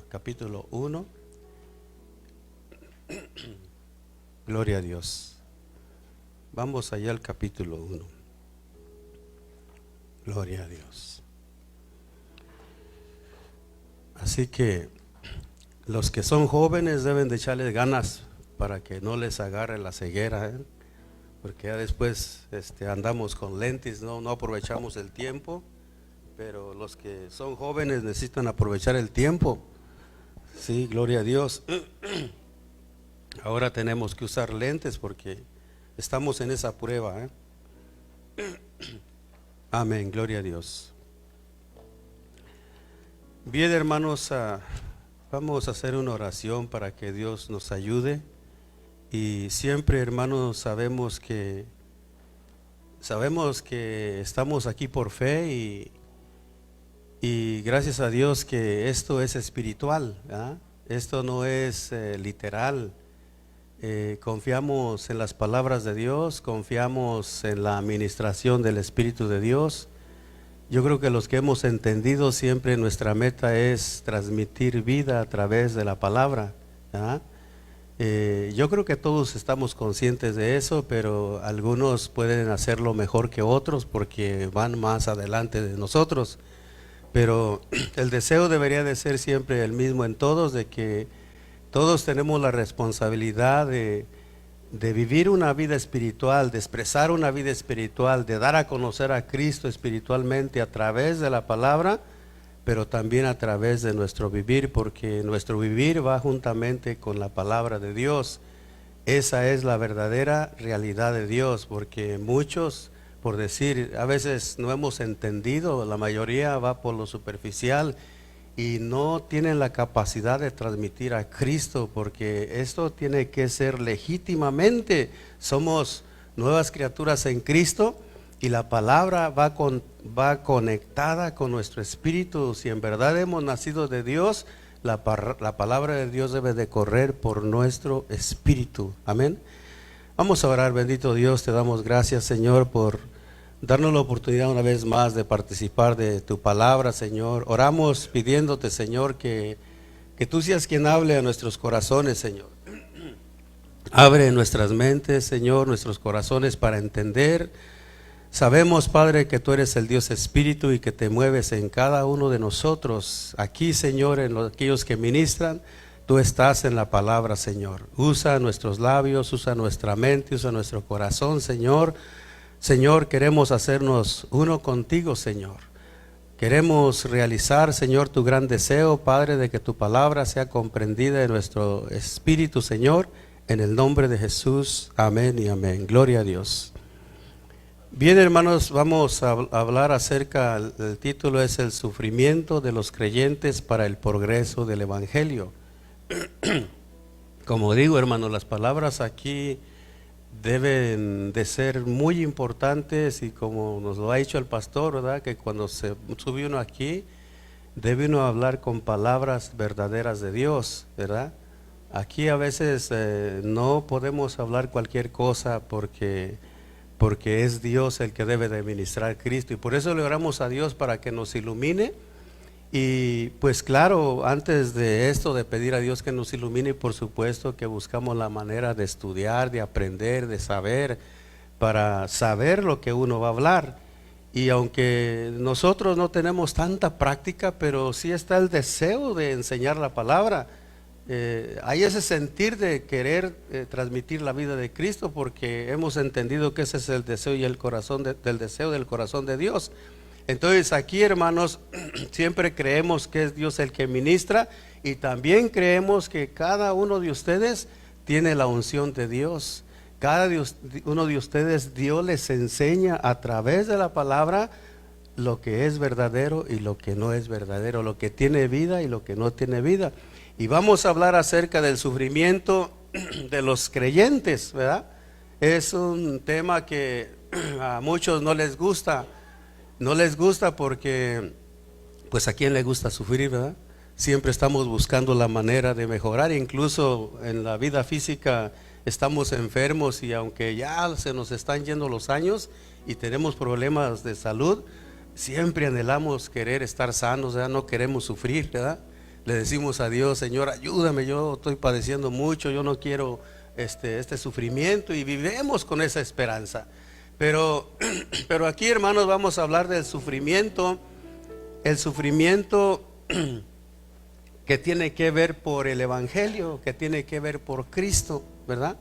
capítulo 1. Gloria a Dios. Vamos allá al capítulo 1. Gloria a Dios. Así que los que son jóvenes deben de echarles ganas para que no les agarre la ceguera, porque ya después andamos con lentes, no aprovechamos el tiempo. Pero los que son jóvenes necesitan aprovechar el tiempo. Sí, gloria a Dios. Ahora tenemos que usar lentes porque estamos en esa prueba. Amén, gloria a Dios. Bien, hermanos, vamos a hacer una oración para que Dios nos ayude. Y siempre, hermanos, sabemos que estamos aquí por fe y gracias a Dios que esto es espiritual, ¿verdad? Esto no es literal. Confiamos en las palabras de Dios, confiamos en la administración del Espíritu de Dios. Yo creo que los que hemos entendido siempre nuestra meta es transmitir vida a través de la palabra, ¿verdad? Yo creo que todos estamos conscientes de eso, pero algunos pueden hacerlo mejor que otros porque van más adelante de nosotros. Pero el deseo debería de ser siempre el mismo en todos, de que todos tenemos la responsabilidad de vivir una vida espiritual, de expresar una vida espiritual, de dar a conocer a Cristo espiritualmente a través de la palabra, pero también a través de nuestro vivir, porque nuestro vivir va juntamente con la palabra de Dios. Esa es la verdadera realidad de Dios, porque muchos, por decir, a veces no hemos entendido, la mayoría va por lo superficial y no tienen la capacidad de transmitir a Cristo, porque esto tiene que ser legítimamente. Somos nuevas criaturas en Cristo y la palabra va conectada con nuestro espíritu. Si en verdad hemos nacido de Dios, la palabra de Dios debe de correr por nuestro espíritu. Amén. Vamos a orar. Bendito Dios, te damos gracias, Señor, por darnos la oportunidad una vez más de participar de tu palabra, Señor. Oramos pidiéndote, Señor, que tú seas quien hable a nuestros corazones, Señor. Abre nuestras mentes, Señor, nuestros corazones para entender. Sabemos, Padre, que tú eres el Dios Espíritu y que te mueves en cada uno de nosotros. Aquí, Señor, en aquellos que ministran, tú estás en la palabra, Señor. Usa nuestros labios, usa nuestra mente, usa nuestro corazón, Señor. Señor, queremos hacernos uno contigo, Señor. Queremos realizar, Señor, tu gran deseo, Padre, de que tu palabra sea comprendida en nuestro espíritu, Señor, en el nombre de Jesús. Amén y amén. Gloria a Dios. Bien, hermanos, vamos a hablar acerca, el título es el sufrimiento de los creyentes para el progreso del Evangelio. Como digo, hermanos, las palabras aquí deben de ser muy importantes y como nos lo ha dicho el pastor, ¿verdad? Que cuando se sube uno aquí, debe uno hablar con palabras verdaderas de Dios, ¿verdad? Aquí a veces no podemos hablar cualquier cosa porque es Dios el que debe de ministrar Cristo, y por eso le oramos a Dios para que nos ilumine. Y pues claro, antes de esto, de pedir a Dios que nos ilumine, por supuesto que buscamos la manera de estudiar, de aprender, de saber, para saber lo que uno va a hablar. Y aunque nosotros no tenemos tanta práctica, pero sí está el deseo de enseñar la palabra. Hay ese sentir de querer transmitir la vida de Cristo, porque hemos entendido que ese es el deseo y el corazón del deseo del corazón de Dios. Entonces aquí, hermanos, siempre creemos que es Dios el que ministra, y también creemos que cada uno de ustedes tiene la unción de Dios. Cada uno de ustedes, Dios les enseña a través de la palabra lo que es verdadero y lo que no es verdadero, lo que tiene vida y lo que no tiene vida. Y vamos a hablar acerca del sufrimiento de los creyentes, ¿verdad? Es un tema que a muchos no les gusta. No les gusta porque, pues, ¿a quién le gusta sufrir, verdad? Siempre estamos buscando la manera de mejorar, incluso en la vida física estamos enfermos, y aunque ya se nos están yendo los años y tenemos problemas de salud, siempre anhelamos querer estar sanos, ¿verdad? No queremos sufrir, ¿verdad? Le decimos a Dios: Señor, ayúdame, yo estoy padeciendo mucho, yo no quiero este sufrimiento, y vivimos con esa esperanza. Pero aquí, hermanos, vamos a hablar del sufrimiento, el sufrimiento que tiene que ver por el Evangelio, que tiene que ver por Cristo, ¿verdad?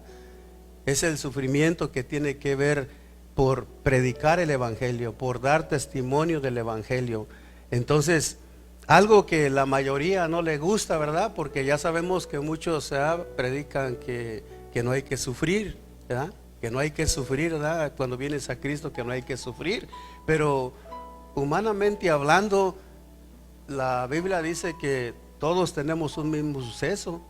Es el sufrimiento que tiene que ver por predicar el Evangelio, por dar testimonio del Evangelio. Entonces, algo que la mayoría no le gusta, ¿verdad? Porque ya sabemos que muchos predican que no hay que sufrir, ¿verdad? Que no hay que sufrir, ¿verdad? Cuando vienes a Cristo, que no hay que sufrir. Pero humanamente hablando, la Biblia dice que todos tenemos un mismo suceso: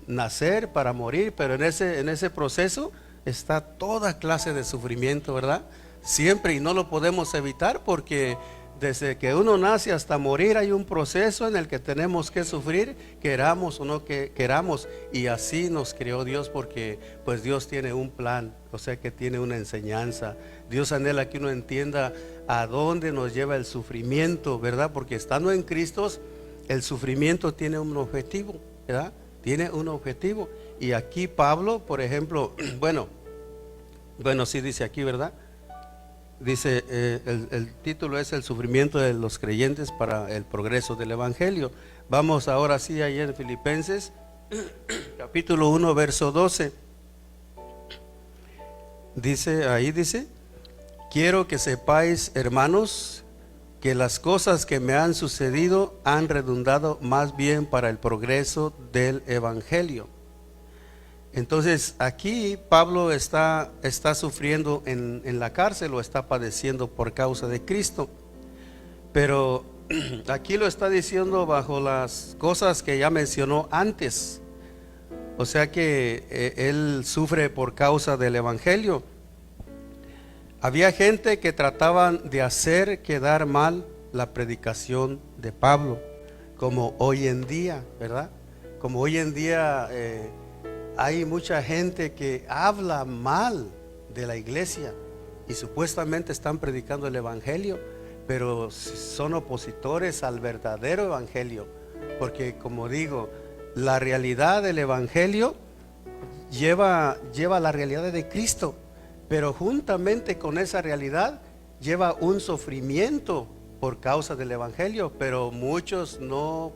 nacer para morir. Pero en ese proceso está toda clase de sufrimiento, ¿verdad? Siempre, y no lo podemos evitar, porque desde que uno nace hasta morir hay un proceso en el que tenemos que sufrir, queramos o no que queramos. Y así nos creó Dios, porque pues Dios tiene un plan, o sea que tiene una enseñanza. Dios anhela que uno entienda a dónde nos lleva el sufrimiento, ¿verdad? Porque estando en Cristo, el sufrimiento tiene un objetivo, ¿verdad? Tiene un objetivo. Y aquí Pablo, por ejemplo, bueno, sí dice aquí, ¿verdad? Dice, el título es el sufrimiento de los creyentes para el progreso del Evangelio. Vamos ahora sí ahí en Filipenses capítulo 1 verso 12. Dice: quiero que sepáis, hermanos, que las cosas que me han sucedido han redundado más bien para el progreso del Evangelio. Entonces aquí Pablo está sufriendo en la cárcel, o está padeciendo por causa de Cristo. Pero aquí lo está diciendo bajo las cosas que ya mencionó antes. O sea que él sufre por causa del Evangelio. Había gente que trataban de hacer quedar mal la predicación de Pablo, como hoy en día, ¿verdad? Como hoy en día hay mucha gente que habla mal de la iglesia y supuestamente están predicando el Evangelio, pero son opositores al verdadero Evangelio. Porque, como digo, la realidad del Evangelio lleva la realidad de Cristo, pero juntamente con esa realidad lleva un sufrimiento por causa del Evangelio. Pero muchos no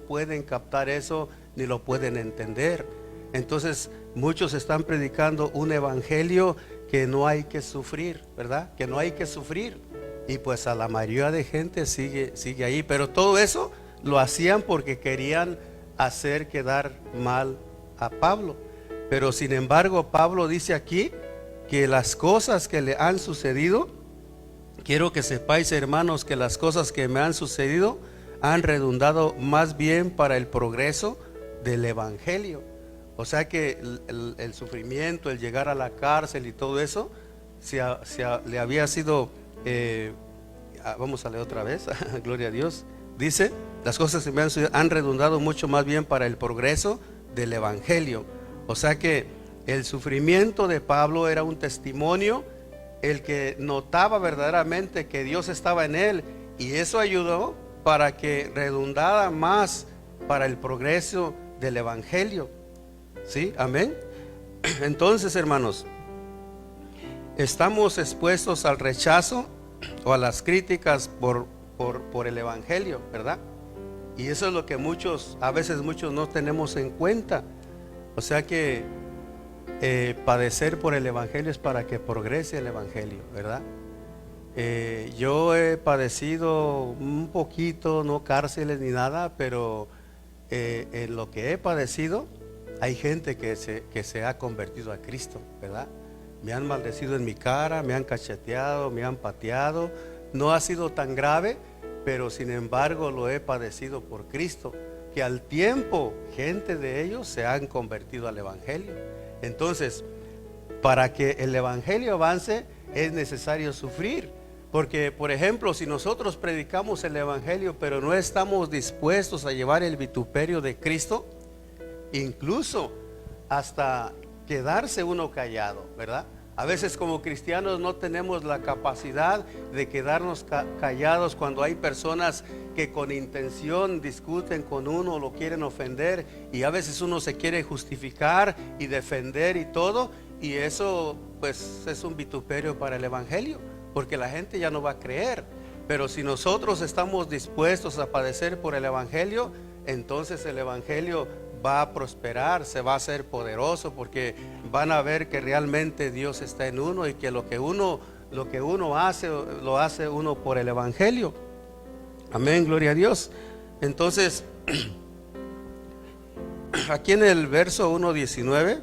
pueden captar eso, ni lo pueden entender. Entonces muchos están predicando un evangelio que no hay que sufrir, ¿verdad? Que no hay que sufrir. Y pues a la mayoría de gente sigue ahí. Pero todo eso lo hacían porque querían hacer quedar mal a Pablo. Pero sin embargo, Pablo dice aquí que las cosas que le han sucedido, quiero que sepáis, hermanos, que las cosas que me han sucedido han redundado más bien para el progreso del Evangelio. O sea que el sufrimiento, el llegar a la cárcel y todo eso, le había sido, vamos a leer otra vez, gloria a Dios. Dice: las cosas que me han redundado mucho más bien para el progreso del Evangelio. O sea que el sufrimiento de Pablo era un testimonio, el que notaba verdaderamente que Dios estaba en él, y eso ayudó para que redundara más para el progreso del Evangelio. ¿Sí? Amén. Entonces, hermanos, estamos expuestos al rechazo o a las críticas por el Evangelio, ¿verdad? Y eso es lo que a veces muchos no tenemos en cuenta. O sea que padecer por el Evangelio es para que progrese el Evangelio, ¿verdad? Yo he padecido un poquito, no cárceles ni nada, pero en lo que he padecido hay gente que se ha convertido a Cristo, ¿verdad? Me han maldecido en mi cara, me han cacheteado, me han pateado. No ha sido tan grave, pero sin embargo lo he padecido por Cristo, que al tiempo gente de ellos se han convertido al Evangelio. Entonces, para que el Evangelio avance es necesario sufrir. Porque, por ejemplo, si nosotros predicamos el Evangelio pero no estamos dispuestos a llevar el vituperio de Cristo, incluso hasta quedarse uno callado, ¿verdad? A veces como cristianos no tenemos la capacidad de quedarnos callados cuando hay personas que con intención discuten con uno, lo quieren ofender, y a veces uno se quiere justificar y defender y todo, y eso pues es un vituperio para el evangelio, porque la gente ya no va a creer. Pero si nosotros estamos dispuestos a padecer por el evangelio, entonces el evangelio va a prosperar, se va a hacer poderoso, porque van a ver que realmente Dios está en uno y que lo que uno hace, lo hace uno por el evangelio. Amén, gloria a Dios. Entonces, aquí en el verso 1:19,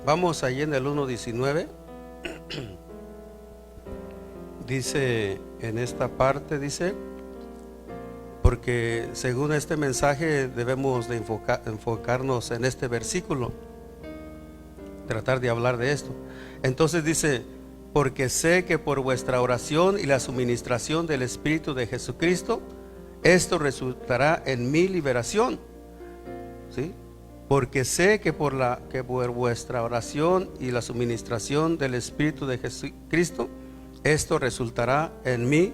vamos allí en el 1:19. Dice en esta parte, dice: porque según este mensaje debemos de enfocarnos en este versículo, tratar de hablar de esto. Entonces dice: porque sé que por vuestra oración y la suministración del Espíritu de Jesucristo, esto resultará en mi liberación. ¿Sí? Porque sé que por vuestra oración y la suministración del Espíritu de Jesucristo, esto resultará en mi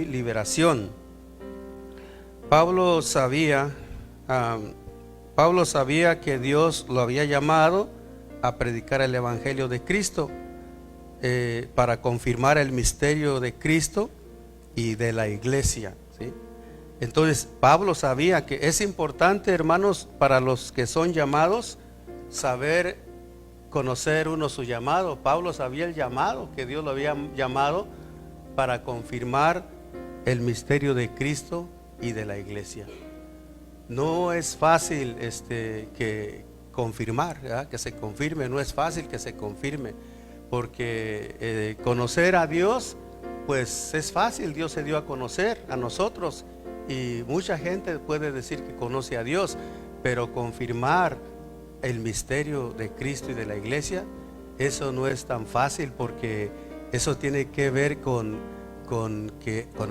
liberación. Pablo sabía que Dios lo había llamado a predicar el evangelio de Cristo, para confirmar el misterio de Cristo y de la iglesia, ¿sí? Entonces Pablo sabía que es importante, hermanos, para los que son llamados, saber conocer uno su llamado. Pablo sabía el llamado, que Dios lo había llamado para confirmar el misterio de Cristo y de la iglesia. No es fácil que confirmar, ¿verdad? Que se confirme, no es fácil que se confirme, porque conocer a Dios, pues es fácil. Dios se dio a conocer a nosotros y mucha gente puede decir que conoce a Dios, pero confirmar el misterio de Cristo y de la iglesia, eso no es tan fácil, porque eso tiene que ver con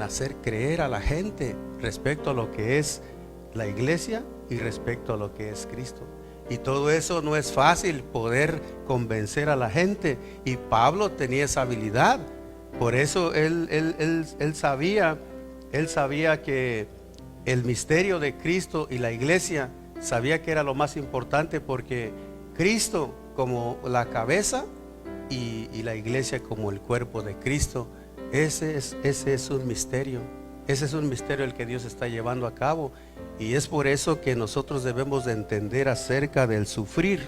hacer creer a la gente respecto a lo que es la iglesia y respecto a lo que es Cristo. Y todo eso no es fácil, poder convencer a la gente, y Pablo tenía esa habilidad. Por eso él sabía que el misterio de Cristo y la iglesia, sabía que era lo más importante, porque Cristo como la cabeza y la iglesia como el cuerpo de Cristo, ese es un misterio. Ese es un misterio el que Dios está llevando a cabo, y es por eso que nosotros debemos de entender acerca del sufrir.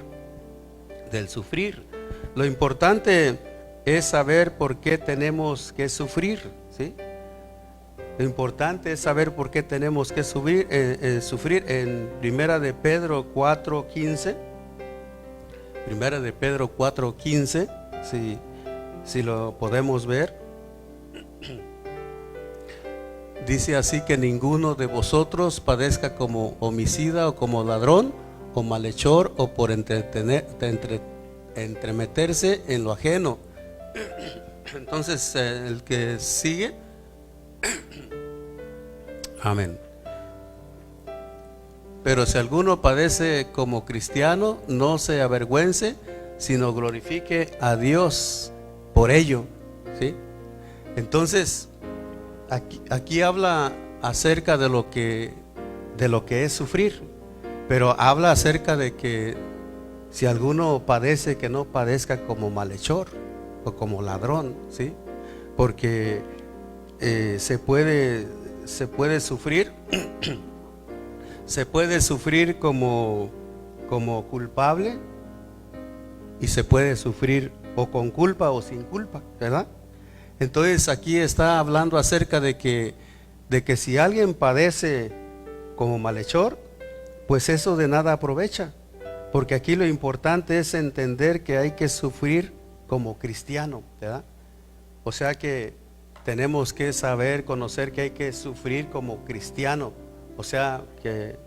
Lo importante es saber por qué tenemos que sufrir, ¿sí? Lo importante es saber por qué tenemos que sufrir. En Primera de Pedro 4:15, Primera de Pedro 4:15, si lo podemos ver. Dice así: que ninguno de vosotros padezca como homicida, o como ladrón, o malhechor, o por entremeterse en lo ajeno. Entonces el que sigue. Amén. Pero si alguno padece como cristiano, no se avergüence, sino glorifique a Dios por ello, ¿sí? Entonces aquí habla acerca de lo que es sufrir, pero habla acerca de que si alguno padece, que no padezca como malhechor o como ladrón, ¿sí? Porque se puede sufrir se puede sufrir como culpable, y se puede sufrir o con culpa o sin culpa, ¿verdad? Entonces aquí está hablando acerca de que si alguien padece como malhechor, pues eso de nada aprovecha, porque aquí lo importante es entender que hay que sufrir como cristiano, ¿verdad? O sea que tenemos que saber, conocer que hay que sufrir como cristiano. O sea que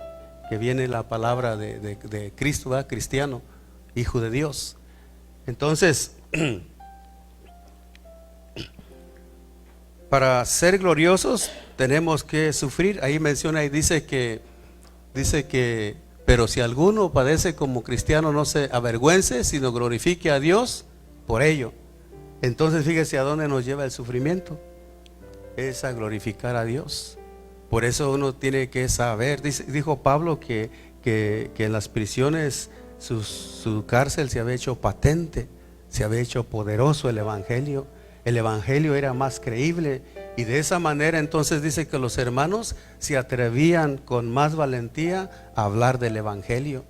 viene la palabra de Cristo, ¿verdad? Cristiano, hijo de Dios. Entonces para ser gloriosos tenemos que sufrir. Ahí menciona y dice que Pero si alguno padece como cristiano, no se avergüence, sino glorifique a Dios por ello. Entonces fíjese a dónde nos lleva el sufrimiento. Es a glorificar a Dios. Por eso uno tiene que saber, dijo Pablo que en las prisiones su cárcel se había hecho patente, se había hecho poderoso el Evangelio. El Evangelio era más creíble, y de esa manera entonces dice que los hermanos se atrevían con más valentía a hablar del Evangelio.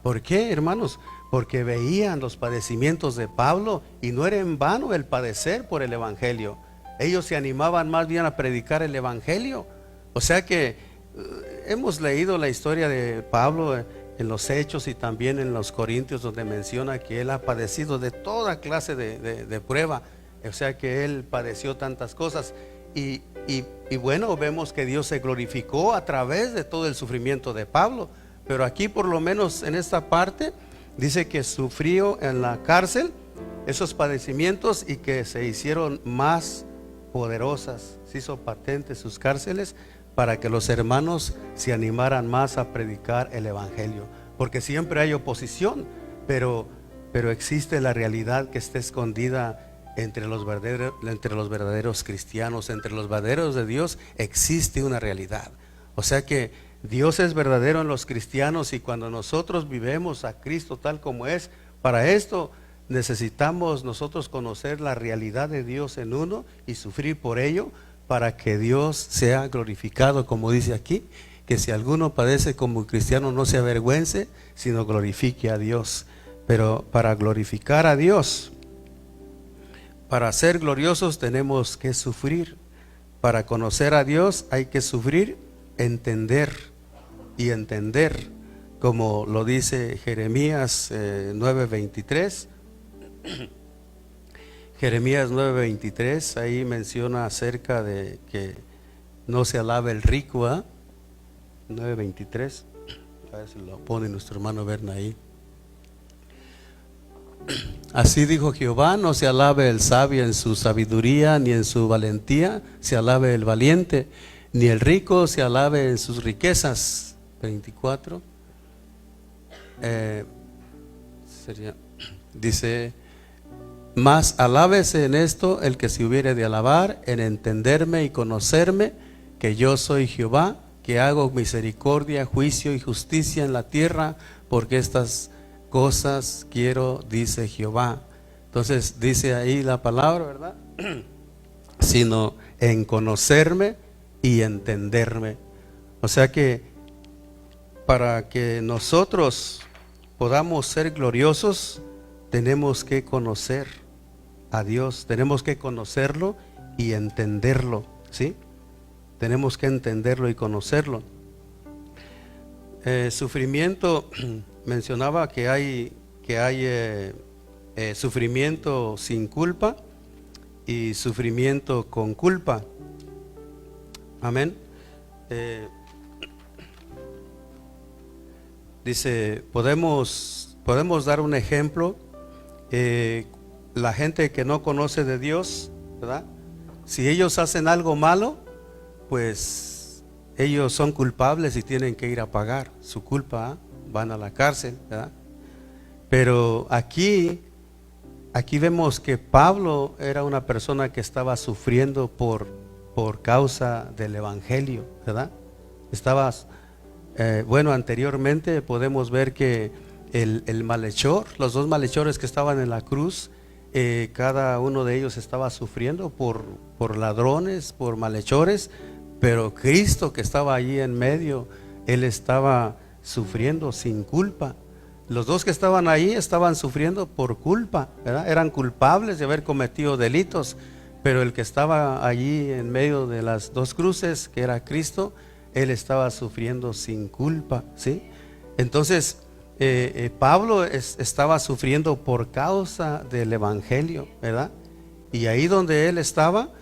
¿Por qué, hermanos? Porque veían los padecimientos de Pablo, y no era en vano el padecer por el Evangelio. Ellos se animaban más bien a predicar el Evangelio. O sea que hemos leído la historia de Pablo en los Hechos y también en los Corintios, donde menciona que él ha padecido de toda clase de prueba. O sea que él padeció tantas cosas, y bueno, vemos que Dios se glorificó a través de todo el sufrimiento de Pablo. Pero aquí, por lo menos en esta parte, dice que sufrió en la cárcel esos padecimientos, y que se hicieron más poderosas, se hizo patente sus cárceles, para que los hermanos se animaran más a predicar el Evangelio. Porque siempre hay oposición, pero existe la realidad que está escondida entre los verdaderos cristianos, entre los verdaderos de Dios. Existe una realidad. O sea que Dios es verdadero en los cristianos, y cuando nosotros vivemos a Cristo tal como es, para esto necesitamos nosotros conocer la realidad de Dios en uno y sufrir por ello, para que Dios sea glorificado, como dice aquí, que si alguno padece como cristiano, no se avergüence, sino glorifique a Dios. Pero para glorificar a Dios, para ser gloriosos, tenemos que sufrir. Para conocer a Dios hay que sufrir, entender, y entender, como lo dice Jeremías 9:23. Jeremías 9:23, ahí menciona acerca de que no se alabe el rico, 9:23, a ver si lo pone nuestro hermano Berna ahí. Así dijo Jehová: no se alabe el sabio en su sabiduría, ni en su valentía se alabe el valiente, ni el rico se alabe en sus riquezas. 24. Dice: mas alábese en esto el que se hubiere de alabar, en entenderme y conocerme, que yo soy Jehová, que hago misericordia, juicio y justicia en la tierra, porque estas cosas quiero, dice Jehová. Entonces dice ahí la palabra, ¿verdad? Sino en conocerme y entenderme. O sea que para que nosotros podamos ser gloriosos, tenemos que conocer a Dios, tenemos que conocerlo y entenderlo, ¿sí? Tenemos que entenderlo y conocerlo. Sufrimiento, mencionaba que hay sufrimiento sin culpa y sufrimiento con culpa. Amén. Dice, podemos dar un ejemplo. La gente que no conoce de Dios, ¿verdad? Si ellos hacen algo malo, pues ellos son culpables y tienen que ir a pagar su culpa, van a la cárcel, ¿verdad? Pero aquí vemos que Pablo era una persona que estaba sufriendo por causa del Evangelio, ¿verdad? Bueno, anteriormente podemos ver que el malhechor, los dos malhechores que estaban en la cruz, cada uno de ellos estaba sufriendo por ladrones, por malhechores, pero Cristo, que estaba allí en medio, Él estaba sufriendo sin culpa. Los dos que estaban ahí estaban sufriendo por culpa, ¿verdad? Eran culpables de haber cometido delitos, pero el que estaba allí en medio de las dos cruces, que era Cristo, Él estaba sufriendo sin culpa, ¿sí? Entonces Pablo estaba sufriendo por causa del Evangelio, ¿verdad? Y ahí donde él estaba,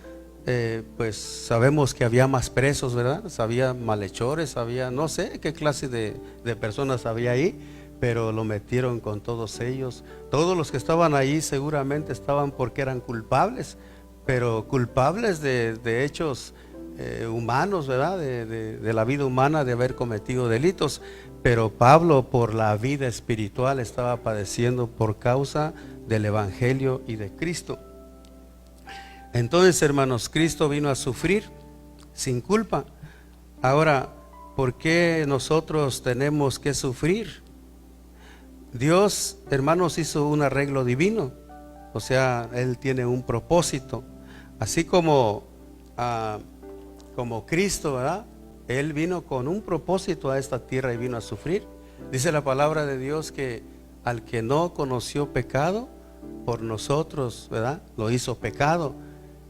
pues sabemos que había más presos, ¿verdad? Había malhechores, había no sé qué clase de personas había ahí, pero lo metieron con todos ellos. Todos los que estaban ahí seguramente estaban porque eran culpables, pero culpables de hechos humanos, ¿verdad? De la vida humana, de haber cometido delitos. Pero Pablo, por la vida espiritual, estaba padeciendo por causa del Evangelio y de Cristo. Entonces, hermanos, Cristo vino a sufrir sin culpa. Ahora, ¿por qué nosotros tenemos que sufrir? Dios, hermanos, hizo un arreglo divino. O sea, Él tiene un propósito. Así como Cristo, ¿verdad? Él vino con un propósito a esta tierra y vino a sufrir. Dice la palabra de Dios que al que no conoció pecado, por nosotros, ¿verdad? Lo hizo pecado.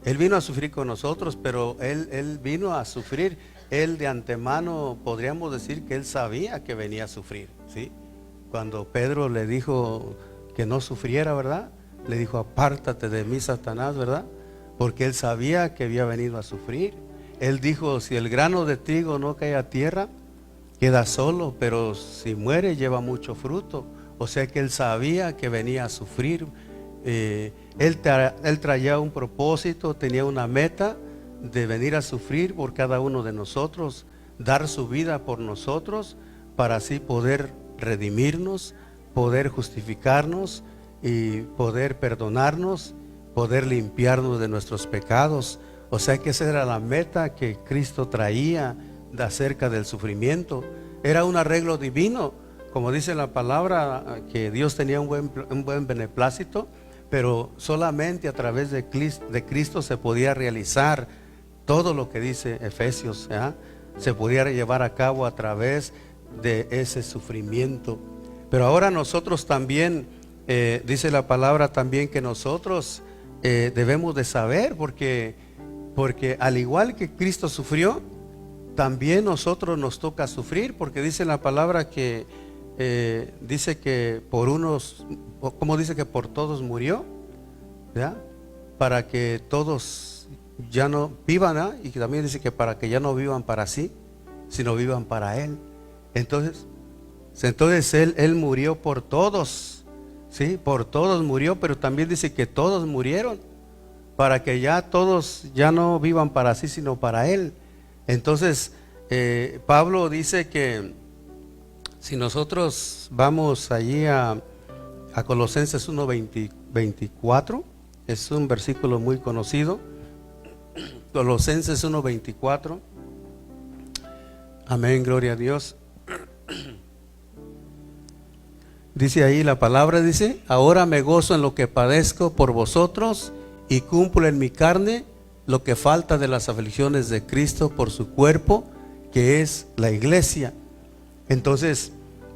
Él vino a sufrir con nosotros, pero Él vino a sufrir. Él de antemano, podríamos decir que Él sabía que venía a sufrir, ¿sí? Cuando Pedro le dijo que no sufriera, ¿verdad? Le dijo, apártate de mí, Satanás, ¿verdad? Porque Él sabía que había venido a sufrir. Él dijo, si el grano de trigo no cae a tierra, queda solo, pero si muere lleva mucho fruto. O sea que Él sabía que venía a sufrir. Él traía un propósito, tenía una meta de venir a sufrir por cada uno de nosotros, dar su vida por nosotros, para así poder redimirnos, poder justificarnos y poder perdonarnos, poder limpiarnos de nuestros pecados. O sea que esa era la meta que Cristo traía de acerca del sufrimiento. Era un arreglo divino, como dice la palabra, que Dios tenía un buen beneplácito, pero solamente a través de Cristo se podía realizar todo lo que dice Efesios, ¿eh? Se podía llevar a cabo a través de ese sufrimiento. Pero ahora nosotros también, dice la palabra también que nosotros debemos de saber, porque al igual que Cristo sufrió, también nosotros nos toca sufrir, porque dice la palabra que dice que por unos, como dice que por todos murió, ¿verdad? Para que todos ya no vivan, ¿verdad? Y que también dice que para que ya no vivan para sí, sino vivan para Él. Entonces Él murió por todos, ¿sí? Por todos murió, pero también dice que todos murieron, para que ya todos ya no vivan para sí, sino para Él. Entonces Pablo dice que si nosotros vamos allí a Colosenses 1:24, es un versículo muy conocido. Colosenses 1:24. Amén, gloria a Dios. Dice ahí la palabra, dice, ahora me gozo en lo que padezco por vosotros y cumplo en mi carne lo que falta de las aflicciones de Cristo por su cuerpo, que es la iglesia. Entonces,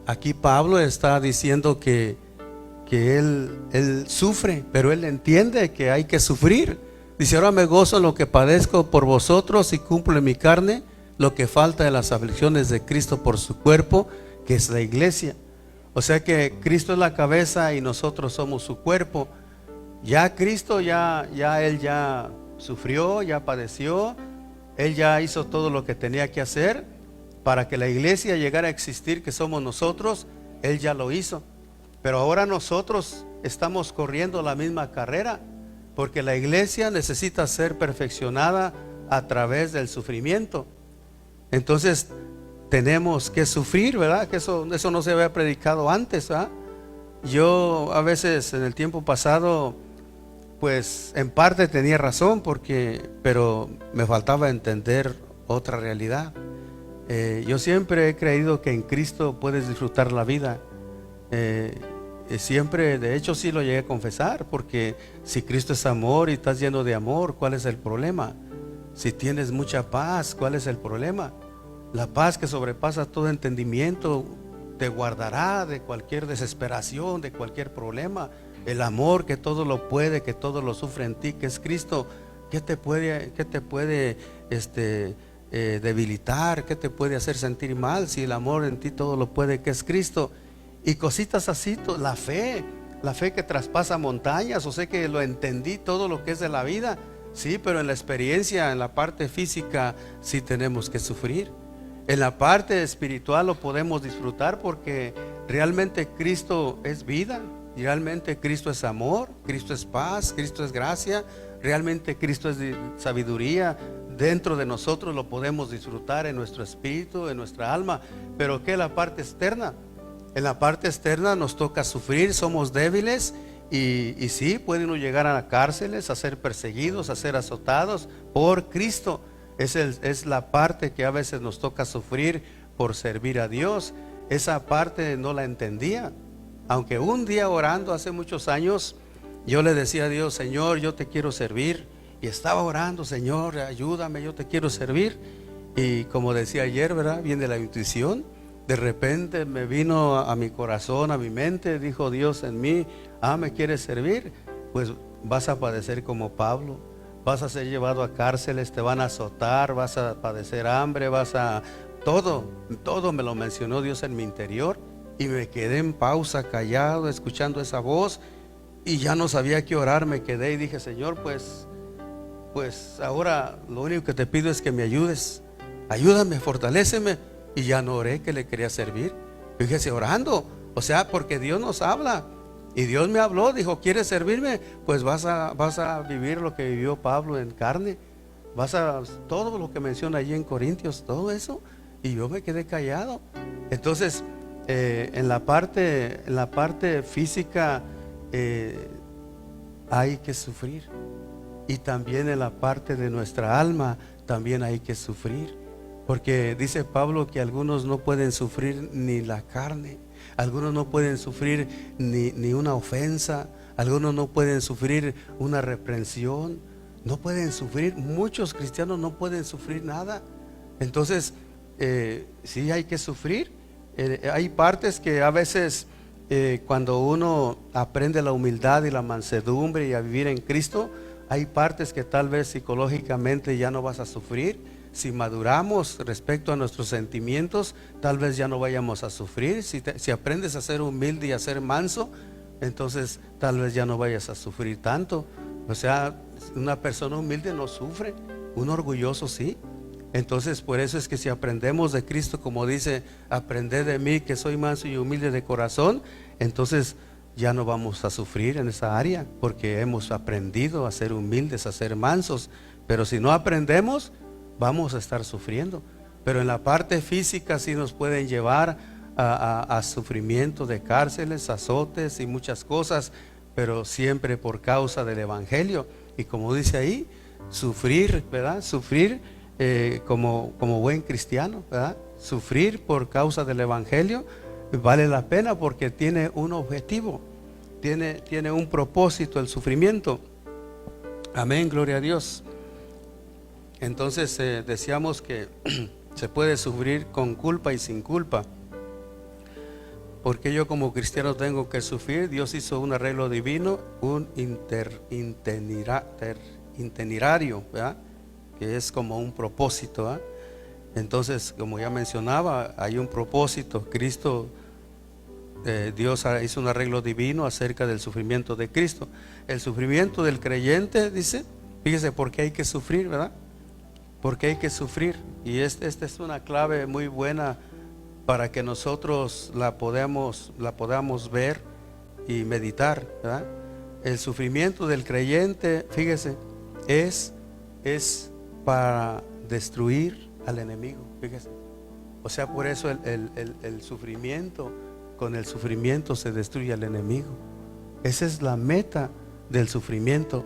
aquí Pablo está diciendo que él sufre, pero él entiende que hay que sufrir. Dice, ahora me gozo en lo que padezco por vosotros y cumplo en mi carne lo que falta de las aflicciones de Cristo por su cuerpo, que es la iglesia. O sea que Cristo es la cabeza y nosotros somos su cuerpo. Ya Cristo, Él ya sufrió, ya padeció, Él ya hizo todo lo que tenía que hacer para que la iglesia llegara a existir, que somos nosotros. Él ya lo hizo. Pero ahora nosotros estamos corriendo la misma carrera, porque la iglesia necesita ser perfeccionada a través del sufrimiento. Entonces tenemos que sufrir, ¿verdad? Que eso no se había predicado antes, ¿verdad? Yo a veces en el tiempo pasado, pues en parte tenía razón, pero me faltaba entender otra realidad. Yo siempre he creído que en Cristo puedes disfrutar la vida. Siempre, de hecho sí lo llegué a confesar, porque si Cristo es amor y estás lleno de amor, ¿cuál es el problema? Si tienes mucha paz, ¿cuál es el problema? La paz que sobrepasa todo entendimiento te guardará de cualquier desesperación, de cualquier problema. El amor que todo lo puede, que todo lo sufre en ti, que es Cristo, ¿qué te puede debilitar? ¿Qué te puede hacer sentir mal? Si el amor en ti todo lo puede, que es Cristo. Y cositas así, la fe que traspasa montañas. O sea que lo entendí todo lo que es de la vida, sí, pero en la experiencia, en la parte física, sí tenemos que sufrir. En la parte espiritual lo podemos disfrutar, porque realmente Cristo es vida, realmente Cristo es amor, Cristo es paz, Cristo es gracia, realmente Cristo es sabiduría, dentro de nosotros lo podemos disfrutar en nuestro espíritu, en nuestra alma. Pero ¿qué es la parte externa? En la parte externa nos toca sufrir, somos débiles y sí, pueden llegar a cárceles, a ser perseguidos, a ser azotados por Cristo. Es la parte que a veces nos toca sufrir por servir a Dios. Esa parte no la entendía. Aunque un día orando hace muchos años, yo le decía a Dios: Señor, yo te quiero servir. Y estaba orando: Señor, ayúdame, yo te quiero servir. Y como decía ayer, ¿verdad? Viene la intuición. De repente me vino a mi corazón, a mi mente, dijo Dios en mí: ¿me quieres servir? Pues vas a padecer como Pablo, vas a ser llevado a cárceles, te van a azotar, vas a padecer hambre, todo me lo mencionó Dios en mi interior. Y me quedé en pausa, callado, escuchando esa voz, y ya no sabía qué orar. Me quedé y dije: Señor, pues ahora lo único que te pido es que me ayudes, ayúdame, fortaléceme. Y ya no oré que le quería servir. Fíjese, orando, o sea, porque Dios nos habla. Y Dios me habló, dijo: ¿quieres servirme? Pues vas a vivir lo que vivió Pablo en carne. Todo lo que menciona allí en Corintios, todo eso. Y yo me quedé callado. Entonces, en la parte física hay que sufrir. Y también en la parte de nuestra alma también hay que sufrir. Porque dice Pablo que algunos no pueden sufrir ni la carne, algunos no pueden sufrir ni una ofensa, algunos no pueden sufrir una reprensión, no pueden sufrir, muchos cristianos no pueden sufrir nada. Entonces, sí hay que sufrir. Hay partes que a veces cuando uno aprende la humildad y la mansedumbre y a vivir en Cristo, hay partes que tal vez psicológicamente ya no vas a sufrir. Si maduramos respecto a nuestros sentimientos, tal vez ya no vayamos a sufrir. Si aprendes a ser humilde y a ser manso, entonces tal vez ya no vayas a sufrir tanto. O sea, una persona humilde no sufre, un orgulloso sí. Entonces por eso es que si aprendemos de Cristo, como dice: aprended de mí que soy manso y humilde de corazón, entonces ya no vamos a sufrir en esa área, porque hemos aprendido a ser humildes, a ser mansos. Pero si no aprendemos, vamos a estar sufriendo. Pero en la parte física sí nos pueden llevar a sufrimiento de cárceles, azotes y muchas cosas, pero siempre por causa del evangelio. Y como dice ahí, sufrir, ¿verdad? Sufrir como buen cristiano, ¿verdad? Sufrir por causa del evangelio vale la pena, porque tiene un objetivo, tiene un propósito el sufrimiento. Amén, gloria a Dios. Entonces decíamos que se puede sufrir con culpa y sin culpa. Porque yo como cristiano tengo que sufrir. Dios hizo un arreglo divino, un itinerario, ¿verdad? Que es como un propósito, ¿verdad? Entonces, como ya mencionaba, hay un propósito. Dios hizo un arreglo divino acerca del sufrimiento de Cristo. El sufrimiento del creyente, dice, fíjese por qué hay que sufrir, ¿verdad? Porque hay que sufrir. Y esta es una clave muy buena para que nosotros la podamos ver y meditar, ¿verdad? El sufrimiento del creyente, fíjese, es para destruir al enemigo, fíjese. O sea, por eso el sufrimiento, con el sufrimiento se destruye al enemigo. Esa es la meta del sufrimiento.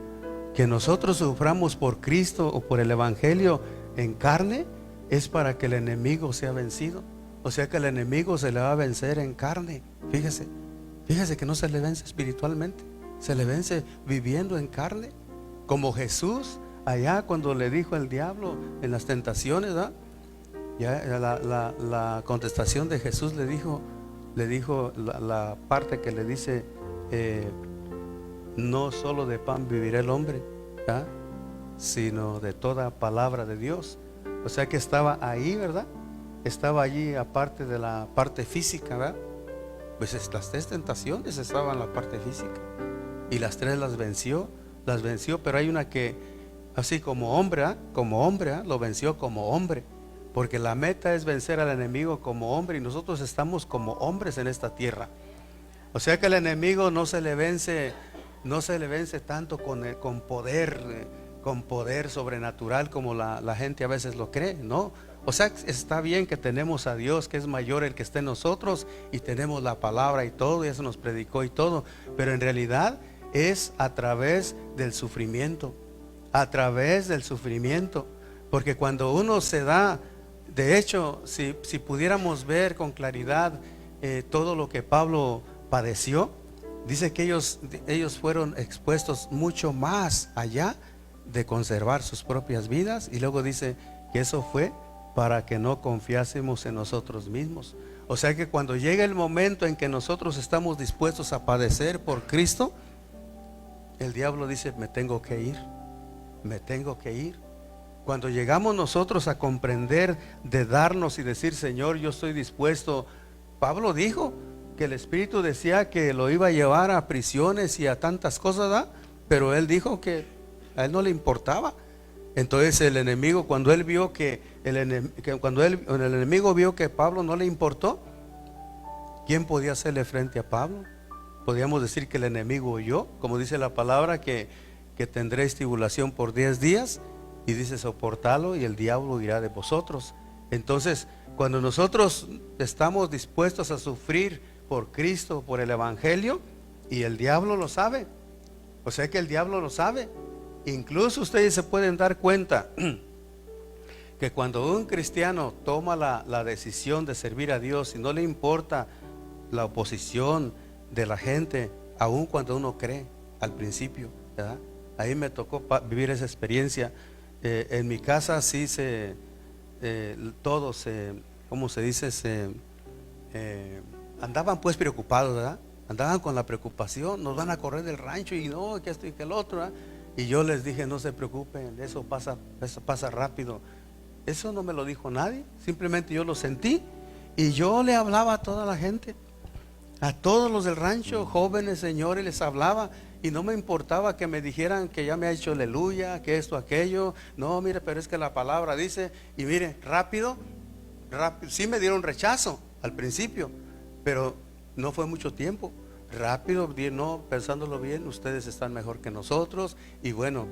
Que nosotros suframos por Cristo o por el evangelio en carne, es para que el enemigo sea vencido. O sea que el enemigo se le va a vencer en carne. Fíjese que no se le vence espiritualmente, se le vence viviendo en carne. Como Jesús allá cuando le dijo el diablo en las tentaciones, ¿verdad? Ya la contestación de Jesús le dijo la parte que le dice: no solo de pan vivirá el hombre, ¿verdad?, sino de toda palabra de Dios. O sea que estaba ahí, ¿verdad? Estaba allí, aparte de la parte física, ¿verdad? Pues las tres tentaciones estaban en la parte física, y las tres las venció, pero hay una que, así como hombre, lo venció como hombre, porque la meta es vencer al enemigo como hombre, y nosotros estamos como hombres en esta tierra. O sea que el enemigo no se le vence tanto con poder, con poder sobrenatural como la gente a veces lo cree, ¿no? O sea, está bien que tenemos a Dios, que es mayor el que está en nosotros, y tenemos la palabra y todo, y eso nos predicó y todo, pero en realidad es a través del sufrimiento, a través del sufrimiento, porque cuando uno se da, de hecho, si pudiéramos ver con claridad todo lo que Pablo padeció, dice que ellos fueron expuestos mucho más allá de conservar sus propias vidas, y luego dice que eso fue para que no confiásemos en nosotros mismos. O sea que cuando llega el momento en que nosotros estamos dispuestos a padecer por Cristo, el diablo dice: me tengo que ir, me tengo que ir. Cuando llegamos nosotros a comprender, de darnos y decir: Señor, yo estoy dispuesto. Pablo dijo que el Espíritu decía que lo iba a llevar a prisiones y a tantas cosas, ¿verdad? Pero él dijo que a él no le importaba. Entonces el enemigo, cuando él vio el enemigo vio que Pablo no le importó, ¿quién podía hacerle frente a Pablo? Podríamos decir que el enemigo huyó, como dice la palabra, que tendréis tribulación por 10 días, y dice: soportalo y el diablo huirá de vosotros. Entonces, cuando nosotros estamos dispuestos a sufrir por Cristo, por el Evangelio, y el diablo lo sabe, o sea que el diablo lo sabe. Incluso ustedes se pueden dar cuenta que cuando un cristiano toma la decisión de servir a Dios y no le importa la oposición de la gente, aun cuando uno cree al principio, ¿verdad? Ahí me tocó vivir esa experiencia. En mi casa sí todos, ¿cómo se dice? Andaban pues preocupados, ¿verdad? Andaban con la preocupación: nos van a correr del rancho, y no, que esto y que el otro, ¿verdad? Y yo les dije: no se preocupen, eso pasa rápido. Eso no me lo dijo nadie, simplemente yo lo sentí, y yo le hablaba a toda la gente, a todos los del rancho, jóvenes, señores, les hablaba, y no me importaba que me dijeran que ya me ha hecho aleluya, que esto, aquello. No, mire, pero es que la palabra dice. Y mire, rápido, sí me dieron rechazo al principio, pero no fue mucho tiempo. Rápido, no, pensándolo bien, ustedes están mejor que nosotros, y bueno,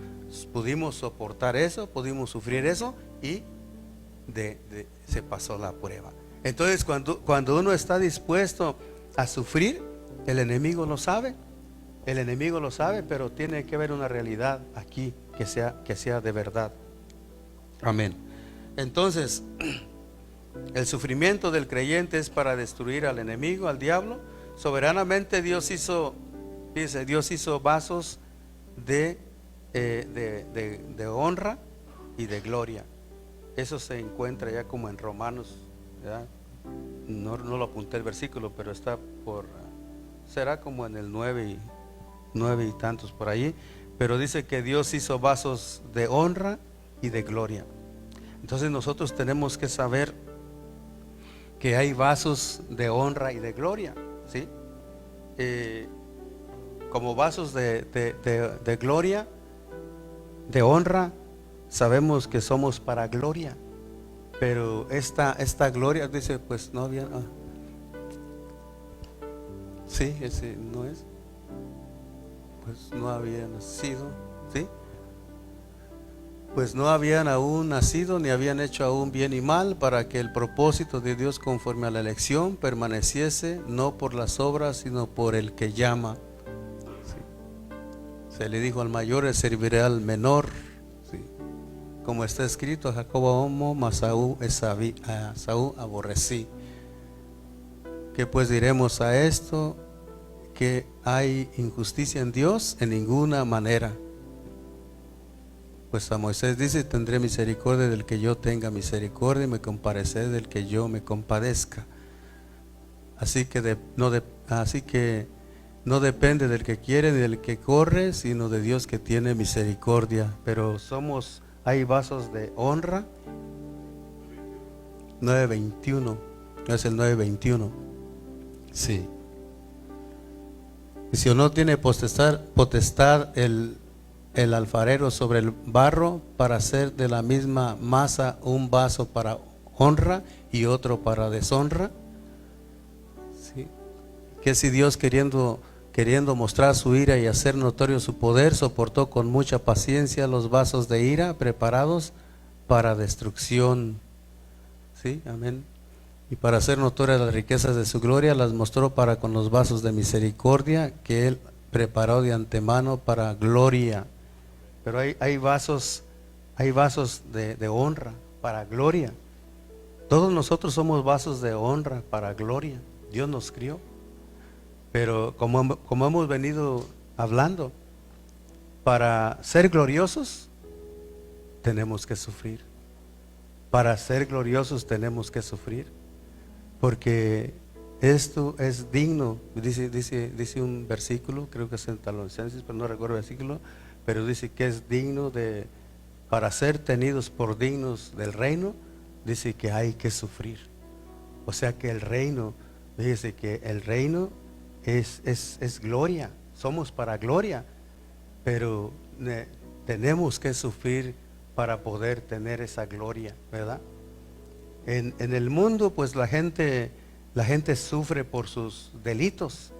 pudimos soportar eso, pudimos sufrir eso, y se pasó la prueba. Entonces, cuando uno está dispuesto a sufrir, el enemigo lo sabe, pero tiene que haber una realidad aquí que sea de verdad. Amén. Entonces, el sufrimiento del creyente es para destruir al enemigo, al diablo. Soberanamente Dios hizo vasos de honra y de gloria. Eso se encuentra ya como en Romanos, ¿verdad? No lo apunté el versículo, pero será como en el 9 y tantos por ahí. Pero dice que Dios hizo vasos de honra y de gloria. Entonces nosotros tenemos que saber que hay vasos de honra y de gloria, ¿sí? Como vasos de gloria, de honra, sabemos que somos para gloria. Pero esta gloria, dice, pues no había. Sí, ese no es. Pues no había nacido, ¿sí? Pues no habían aún nacido, ni habían hecho aún bien y mal, para que el propósito de Dios conforme a la elección permaneciese, no por las obras, sino por el que llama. ¿Sí? Se le dijo: al mayor servirá al menor. ¿Sí? Como está escrito: a Jacob amo, mas a Saúl aborrecí. ¿Qué pues diremos a esto? ¿Que hay injusticia en Dios? En ninguna manera. Pues a Moisés dice: tendré misericordia del que yo tenga misericordia, y me compadeceré del que yo me compadezca. Así que no depende del que quiere ni del que corre, sino de Dios que tiene misericordia. Pero hay vasos de honra. 9:21, no es el 9:21. Sí. Y si no tiene potestad el alfarero sobre el barro, para hacer de la misma masa un vaso para honra y otro para deshonra. ¿Sí? Que si Dios, queriendo queriendo mostrar su ira y hacer notorio su poder, soportó con mucha paciencia los vasos de ira preparados para destrucción. ¿Sí? Amén. Y para hacer notorias las riquezas de su gloria, las mostró para con los vasos de misericordia que Él preparó de antemano para gloria. Pero hay vasos de honra para gloria. Todos nosotros somos vasos de honra para gloria. Dios nos crió. Pero como hemos venido hablando, para ser gloriosos tenemos que sufrir. Para ser gloriosos tenemos que sufrir. Porque esto es digno, dice un versículo, creo que es en Tesalonicenses, pero no recuerdo el versículo, pero dice que es digno para ser tenidos por dignos del reino, dice que hay que sufrir. O sea que el reino, dice que el reino es gloria, somos para gloria, pero tenemos que sufrir para poder tener esa gloria, ¿verdad? En el mundo pues la gente sufre por sus delitos.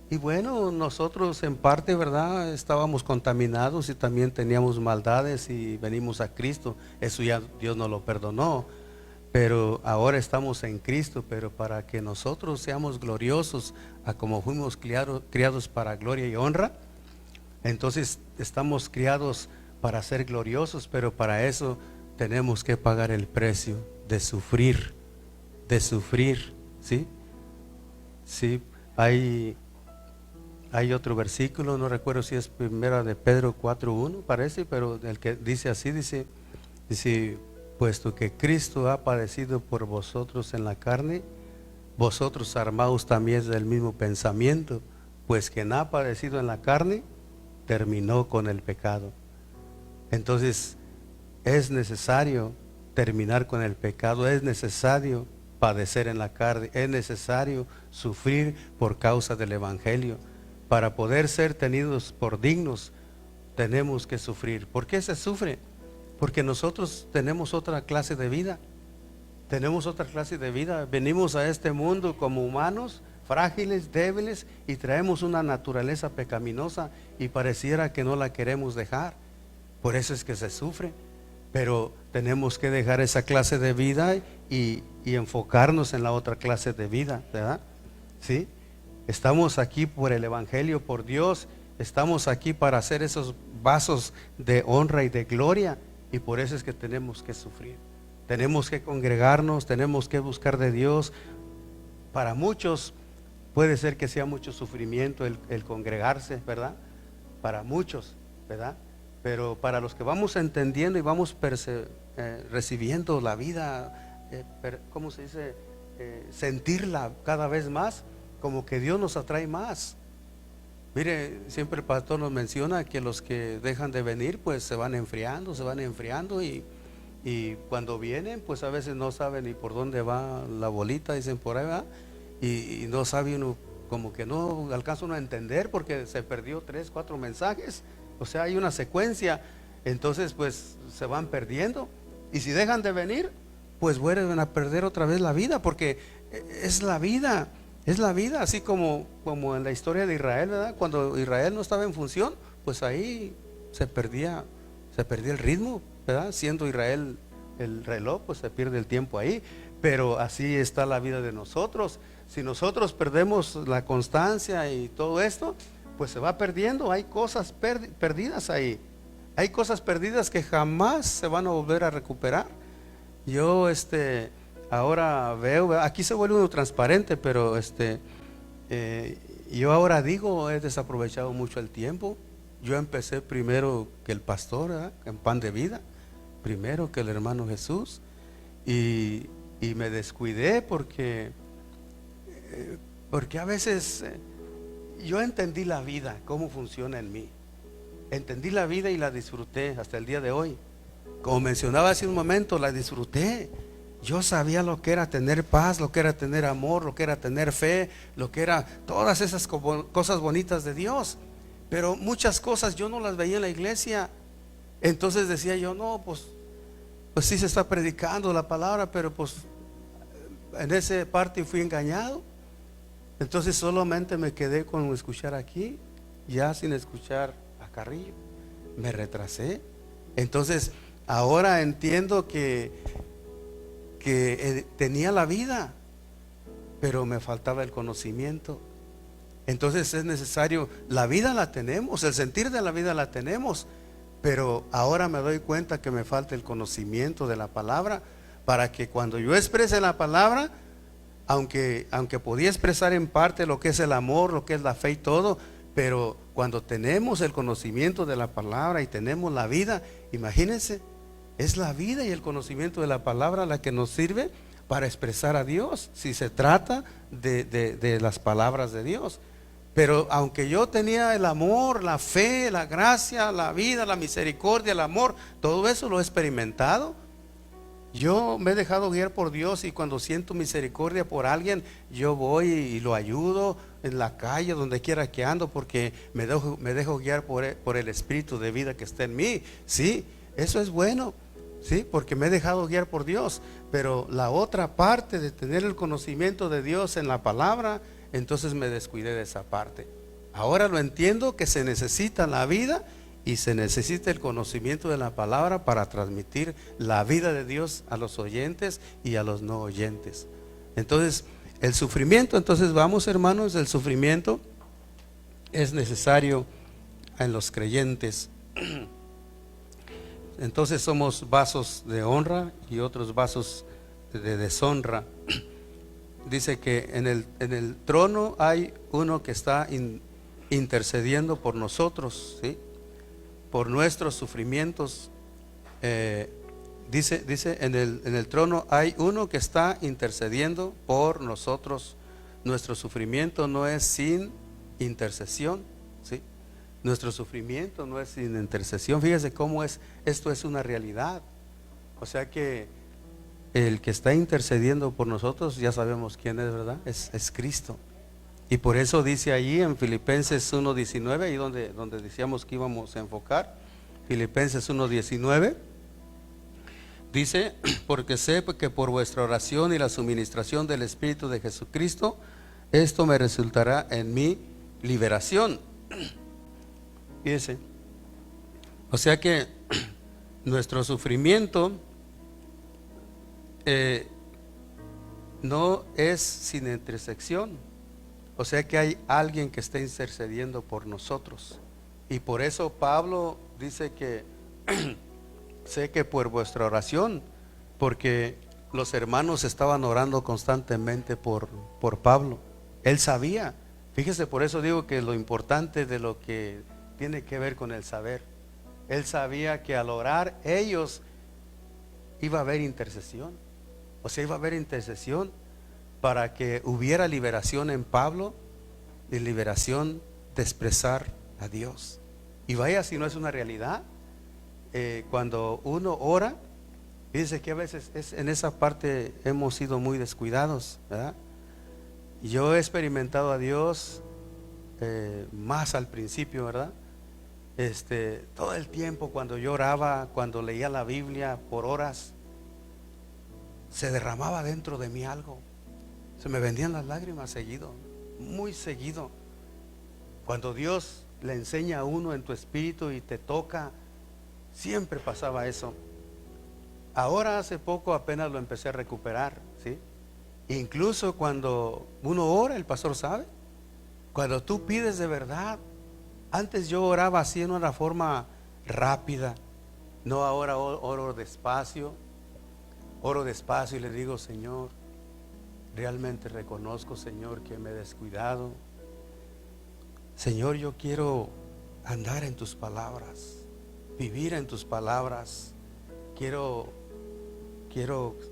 Y bueno, nosotros en parte, ¿verdad? Estábamos contaminados y también teníamos maldades y venimos a Cristo. Eso ya Dios nos lo perdonó. Pero ahora estamos en Cristo, pero para que nosotros seamos gloriosos, a como fuimos criados para gloria y honra, entonces estamos criados para ser gloriosos, pero para eso tenemos que pagar el precio de sufrir, ¿sí? Sí, hay otro versículo, no recuerdo si es primera de Pedro 4:1, parece, pero el que dice así, dice, puesto que Cristo ha padecido por vosotros en la carne, vosotros armaos también del mismo pensamiento, pues quien ha padecido en la carne, terminó con el pecado. Entonces, es necesario terminar con el pecado, es necesario padecer en la carne, es necesario sufrir por causa del Evangelio. Para poder ser tenidos por dignos, tenemos que sufrir. ¿Por qué se sufre? Porque nosotros tenemos otra clase de vida. Tenemos otra clase de vida. Venimos a este mundo como humanos, frágiles, débiles, y traemos una naturaleza pecaminosa y pareciera que no la queremos dejar. Por eso es que se sufre. Pero tenemos que dejar esa clase de vida y enfocarnos en la otra clase de vida, ¿verdad? ¿Sí? Estamos aquí por el Evangelio, por Dios. Estamos aquí para hacer esos vasos de honra y de gloria. Y por eso es que tenemos que sufrir. Tenemos que congregarnos, tenemos que buscar de Dios. Para muchos puede ser que sea mucho sufrimiento el congregarse, ¿verdad? Para muchos, ¿verdad? Pero para los que vamos entendiendo y vamos recibiendo la vida, ¿cómo se dice? Sentirla cada vez más, como que Dios nos atrae más. Mire, siempre el pastor nos menciona que los que dejan de venir pues se van enfriando y cuando vienen pues a veces no saben ni por dónde va la bolita, dicen por ahí va, y no sabe uno, como que no alcanza uno a entender porque se perdió 3, 4 mensajes. O sea, hay una secuencia, entonces pues se van perdiendo, y si dejan de venir pues vuelven a perder otra vez la vida, porque es la vida, así como en la historia de Israel, ¿verdad? Cuando Israel no estaba en función, pues ahí se perdía el ritmo, ¿verdad? Siendo Israel el reloj, pues se pierde el tiempo ahí. Pero así está la vida de nosotros. Si nosotros perdemos la constancia y todo esto, pues se va perdiendo. Hay cosas perdidas ahí. Hay cosas perdidas que jamás se van a volver a recuperar. Yo ahora veo, aquí se vuelve uno transparente, pero yo ahora digo, he desaprovechado mucho el tiempo. Yo empecé primero que el pastor, ¿verdad? En Pan de Vida, primero que el hermano Jesús, y me descuidé porque a veces yo entendí la vida, cómo funciona en mí. Entendí la vida y la disfruté hasta el día de hoy. Como mencionaba hace un momento, la disfruté. Yo sabía lo que era tener paz, lo que era tener amor, lo que era tener fe, lo que era todas esas cosas bonitas de Dios. Pero muchas cosas yo no las veía en la iglesia. Entonces decía yo, no, pues sí se está predicando la palabra, pero pues en esa parte fui engañado. Entonces solamente me quedé con escuchar aquí, ya sin escuchar a Carrillo. Me retrasé. Entonces ahora entiendo que tenía la vida, pero me faltaba el conocimiento. Entonces es necesario, la vida la tenemos, el sentir de la vida la tenemos, pero ahora me doy cuenta que me falta el conocimiento de la palabra, para que cuando yo exprese la palabra, aunque podía expresar en parte lo que es el amor, lo que es la fe y todo, pero cuando tenemos el conocimiento de la palabra y tenemos la vida, imagínense, es la vida y el conocimiento de la palabra la que nos sirve para expresar a Dios, si se trata de las palabras de Dios. Pero aunque yo tenía el amor, la fe, la gracia, la vida, la misericordia, el amor, todo eso lo he experimentado. Yo me he dejado guiar por Dios, y cuando siento misericordia por alguien, yo voy y lo ayudo en la calle, donde quiera que ando, porque me dejo guiar por el Espíritu de vida que está en mí. Sí, eso es bueno, sí, porque me he dejado guiar por Dios. Pero la otra parte de tener el conocimiento de Dios en la palabra, entonces me descuidé de esa parte. Ahora lo entiendo, que se necesita la vida y se necesita el conocimiento de la palabra para transmitir la vida de Dios a los oyentes y a los no oyentes. Entonces el sufrimiento, entonces vamos, hermanos, el sufrimiento es necesario en los creyentes. Entonces somos vasos de honra y otros vasos de deshonra. Dice que en el trono hay uno que está intercediendo por nosotros, ¿sí? Por nuestros sufrimientos. Dice en el trono hay uno que está intercediendo por nosotros. Nuestro sufrimiento no es sin intercesión, ¿sí? Nuestro sufrimiento no es sin intercesión. Fíjese cómo esto es una realidad. O sea que el que está intercediendo por nosotros, ya sabemos quién es, ¿verdad? Es Cristo. Y por eso dice allí en Filipenses 1:19, ahí donde decíamos que íbamos a enfocar, Filipenses 1:19, dice: porque sé que por vuestra oración y la suministración del Espíritu de Jesucristo, esto me resultará en mi liberación. Fíjese, o sea que nuestro sufrimiento no es sin intersección. O sea que hay alguien que está intercediendo por nosotros. Y por eso Pablo dice que sé que por vuestra oración, porque los hermanos estaban orando constantemente por Pablo. Él sabía. Fíjese, por eso digo que lo importante de lo que tiene que ver con el saber. Él sabía que al orar ellos iba a haber intercesión. O sea, iba a haber intercesión para que hubiera liberación en Pablo, y liberación de expresar a Dios. Y vaya si no es una realidad. Cuando uno ora, dice que a veces en esa parte hemos sido muy descuidados, ¿verdad? Yo he experimentado a Dios más al principio, ¿verdad? Todo el tiempo cuando yo oraba, cuando leía la Biblia por horas, se derramaba dentro de mí algo. Se me vendían las lágrimas seguido, muy seguido. Cuando Dios le enseña a uno en tu espíritu y te toca, siempre pasaba eso. Ahora hace poco apenas lo empecé a recuperar, ¿sí? Incluso cuando uno ora, el pastor sabe, cuando tú pides de verdad. Antes yo oraba así en una forma rápida, no, ahora oro despacio y le digo: Señor, realmente reconozco, Señor, que me he descuidado. Señor, yo quiero andar en tus palabras, vivir en tus palabras. Quiero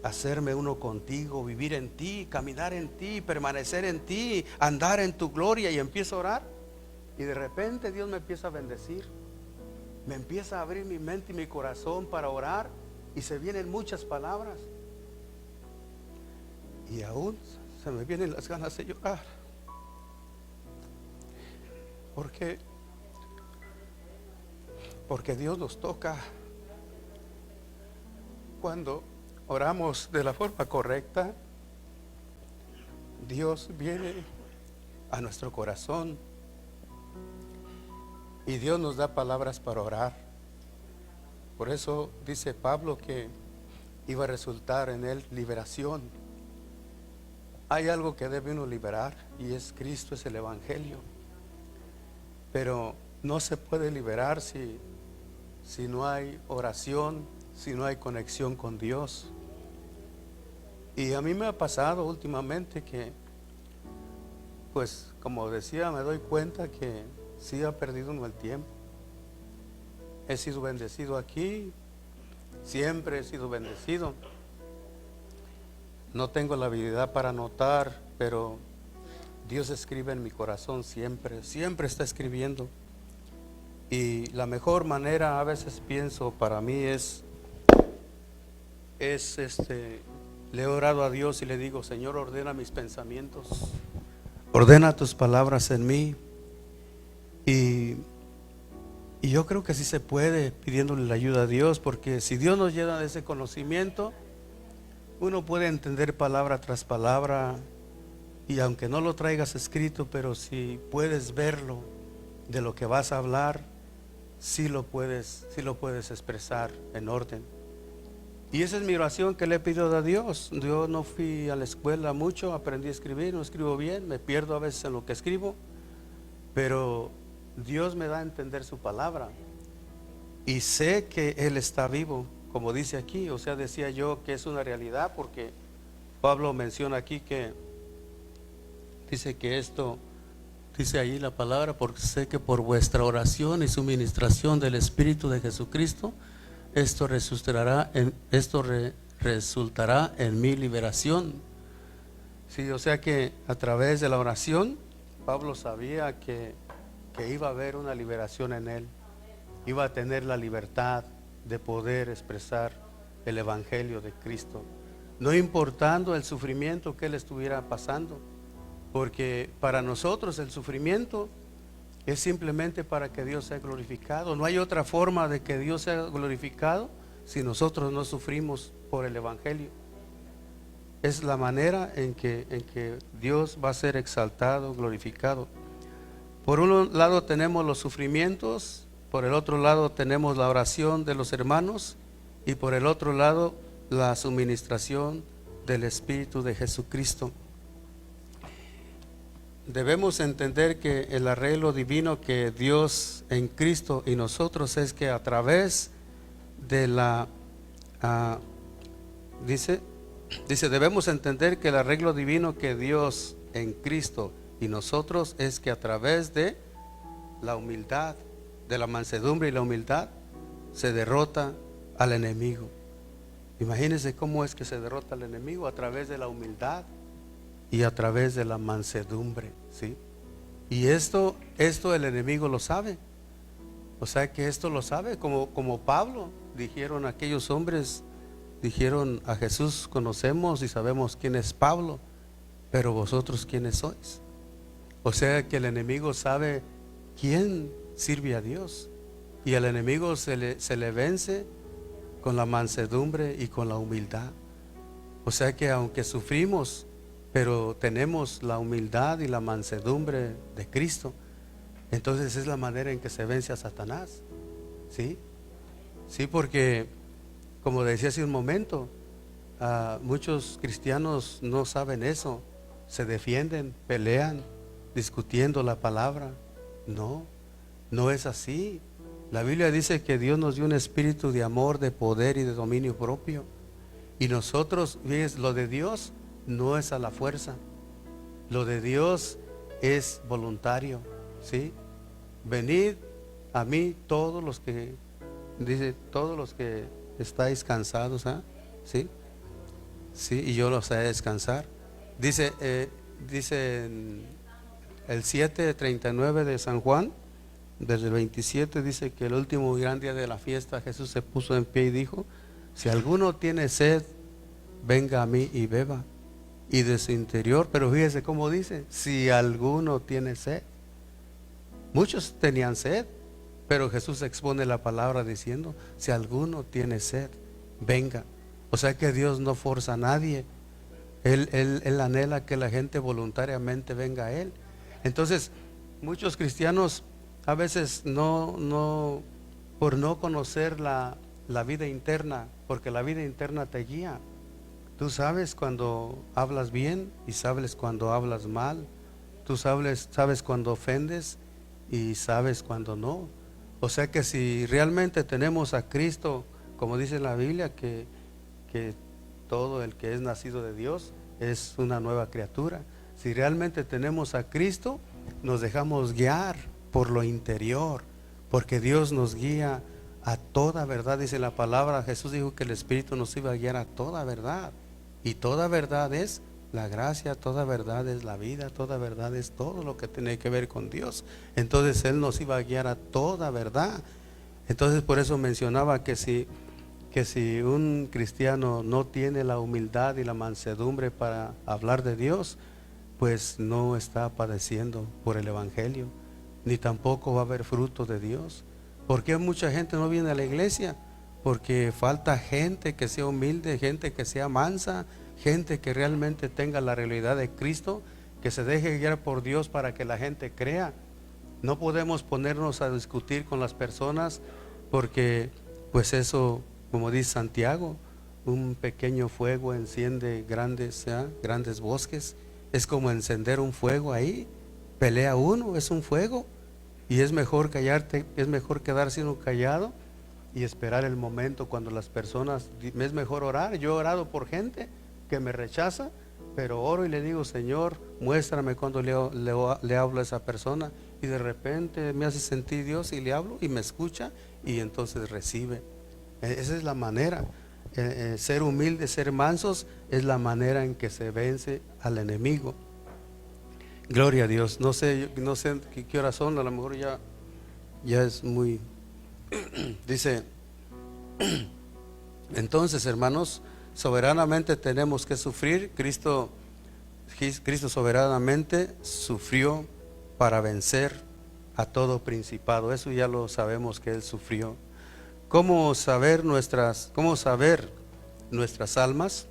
hacerme uno contigo, vivir en ti, caminar en ti, permanecer en ti, andar en tu gloria. Y empiezo a orar, y de repente Dios me empieza a bendecir, me empieza a abrir mi mente y mi corazón para orar, y se vienen muchas palabras, y aún se me vienen las ganas de llorar. ¿Por qué? Porque Dios nos toca cuando oramos de la forma correcta. Dios viene a nuestro corazón. Y Dios nos da palabras para orar. Por eso dice Pablo que iba a resultar en él liberación. Hay algo que debe uno liberar y es Cristo, es el Evangelio. Pero no se puede liberar si no hay oración, si no hay conexión con Dios. Y a mí me ha pasado últimamente que, pues como decía, me doy cuenta que sí ha perdido uno el tiempo. He sido bendecido aquí, siempre he sido bendecido. No tengo la habilidad para notar, pero Dios escribe en mi corazón siempre, siempre está escribiendo. Y la mejor manera, a veces pienso, para mí es le he orado a Dios y le digo: Señor, ordena mis pensamientos, ordena tus palabras en mí. Y yo creo que sí se puede, pidiéndole la ayuda a Dios, porque si Dios nos llena de ese conocimiento, uno puede entender palabra tras palabra, y aunque no lo traigas escrito, pero si puedes verlo de lo que vas a hablar, sí lo puedes expresar en orden. Y esa es mi oración que le he pedido a Dios. Yo no fui a la escuela mucho, aprendí a escribir, no escribo bien, me pierdo a veces en lo que escribo, pero Dios me da a entender su palabra y sé que Él está vivo, como dice aquí. O sea, decía yo que es una realidad, porque Pablo menciona aquí que dice que esto, dice ahí la palabra: porque sé que por vuestra oración y suministración del Espíritu de Jesucristo, esto resultará en mi liberación. Sí, o sea que a través de la oración, Pablo sabía que iba a haber una liberación en él, iba a tener la libertad de poder expresar el Evangelio de Cristo, no importando el sufrimiento que él estuviera pasando, porque para nosotros el sufrimiento es simplemente para que Dios sea glorificado. No hay otra forma de que Dios sea glorificado si nosotros no sufrimos por el Evangelio. Es la manera en que Dios va a ser exaltado, glorificado. Por un lado tenemos los sufrimientos, por el otro lado tenemos la oración de los hermanos, y por el otro lado la suministración del Espíritu de Jesucristo. Debemos entender que el arreglo divino que Dios en Cristo y nosotros es que a través de debemos entender que el arreglo divino que Dios en Cristo y nosotros es que a través de la humildad, de la mansedumbre y la humildad, se derrota al enemigo. Imagínense cómo es que se derrota al enemigo: a través de la humildad y a través de la mansedumbre, ¿sí? Y esto el enemigo lo sabe. O sea que esto lo sabe, como Pablo, dijeron aquellos hombres, dijeron a Jesús: conocemos y sabemos quién es Pablo, pero vosotros quiénes sois. O sea que el enemigo sabe quién sirve a Dios, y al enemigo se le vence con la mansedumbre y con la humildad. O sea que aunque sufrimos, pero tenemos la humildad y la mansedumbre de Cristo, entonces es la manera en que se vence a Satanás. ¿Sí? Sí, porque como decía hace un momento, muchos cristianos no saben eso, se defienden, pelean, discutiendo la palabra. No es así. La Biblia dice que Dios nos dio un espíritu de amor, de poder y de dominio propio. Y nosotros, ¿ves? Lo de Dios no es a la fuerza, lo de Dios es voluntario, ¿sí? Venid a mí todos los que, dice, todos los que estáis cansados, ¿sí? Sí, y yo los haré descansar. Dice en el 7:39 de San Juan, desde el 27, dice que el último gran día de la fiesta Jesús se puso en pie y dijo: si alguno tiene sed, venga a mí y beba. Y de su interior, pero fíjese cómo dice: si alguno tiene sed. Muchos tenían sed, pero Jesús expone la palabra diciendo: si alguno tiene sed, venga. O sea que Dios no forza a nadie. Él anhela que la gente voluntariamente venga a Él. Entonces, muchos cristianos a veces por no conocer la vida interna, porque la vida interna te guía. Tú sabes cuando hablas bien y sabes cuando hablas mal. Tú sabes cuando ofendes y sabes cuando no. O sea que si realmente tenemos a Cristo, como dice la Biblia, que todo el que es nacido de Dios es una nueva criatura. Si realmente tenemos a Cristo, nos dejamos guiar por lo interior, porque Dios nos guía a toda verdad. Dice la palabra, Jesús dijo que el Espíritu nos iba a guiar a toda verdad. Y toda verdad es la gracia, toda verdad es la vida, toda verdad es todo lo que tiene que ver con Dios. Entonces Él nos iba a guiar a toda verdad. Entonces por eso mencionaba que si un cristiano no tiene la humildad y la mansedumbre para hablar de Dios, pues no está padeciendo por el Evangelio, ni tampoco va a haber fruto de Dios. ¿Por qué mucha gente no viene a la iglesia? Porque falta gente que sea humilde, gente que sea mansa, gente que realmente tenga la realidad de Cristo, que se deje guiar por Dios para que la gente crea. No podemos ponernos a discutir con las personas, porque pues eso, como dice Santiago, un pequeño fuego enciende grandes bosques. Es como encender un fuego ahí. Pelea uno, es un fuego, y es mejor callarte, es mejor quedarse uno callado y esperar el momento cuando las personas, es mejor orar. Yo he orado por gente que me rechaza, pero oro y le digo: Señor, muéstrame cuando le hablo a esa persona, y de repente me hace sentir Dios y le hablo y me escucha, y entonces recibe. Esa es la manera. Ser humilde, ser mansos, es la manera en que se vence al enemigo. Gloria a Dios. No sé qué horas son, a lo mejor ya es muy. Dice, entonces, hermanos, soberanamente tenemos que sufrir. Cristo soberanamente sufrió para vencer a todo principado. Eso ya lo sabemos, que Él sufrió. ¿Cómo saber nuestras almas?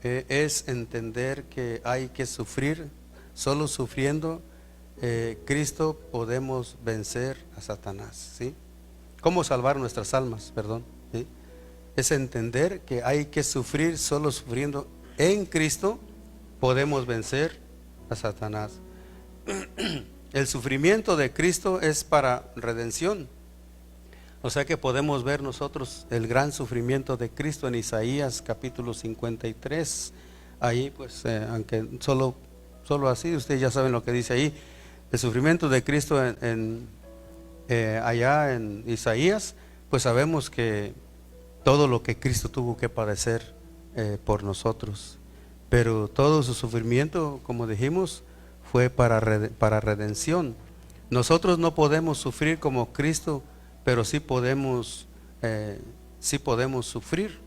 Es entender que hay que sufrir. Solo sufriendo Cristo podemos vencer a Satanás, ¿sí? ¿Cómo salvar nuestras almas? Perdón, ¿sí? Es entender que hay que sufrir. Solo sufriendo en Cristo podemos vencer a Satanás. El sufrimiento de Cristo es para redención. O sea que podemos ver nosotros el gran sufrimiento de Cristo en Isaías capítulo 53. Ahí pues, aunque solo así, ustedes ya saben lo que dice ahí. El sufrimiento de Cristo allá en Isaías, pues sabemos que todo lo que Cristo tuvo que padecer por nosotros. Pero todo su sufrimiento, como dijimos, fue para redención. Nosotros no podemos sufrir como Cristo, pero sí podemos sufrir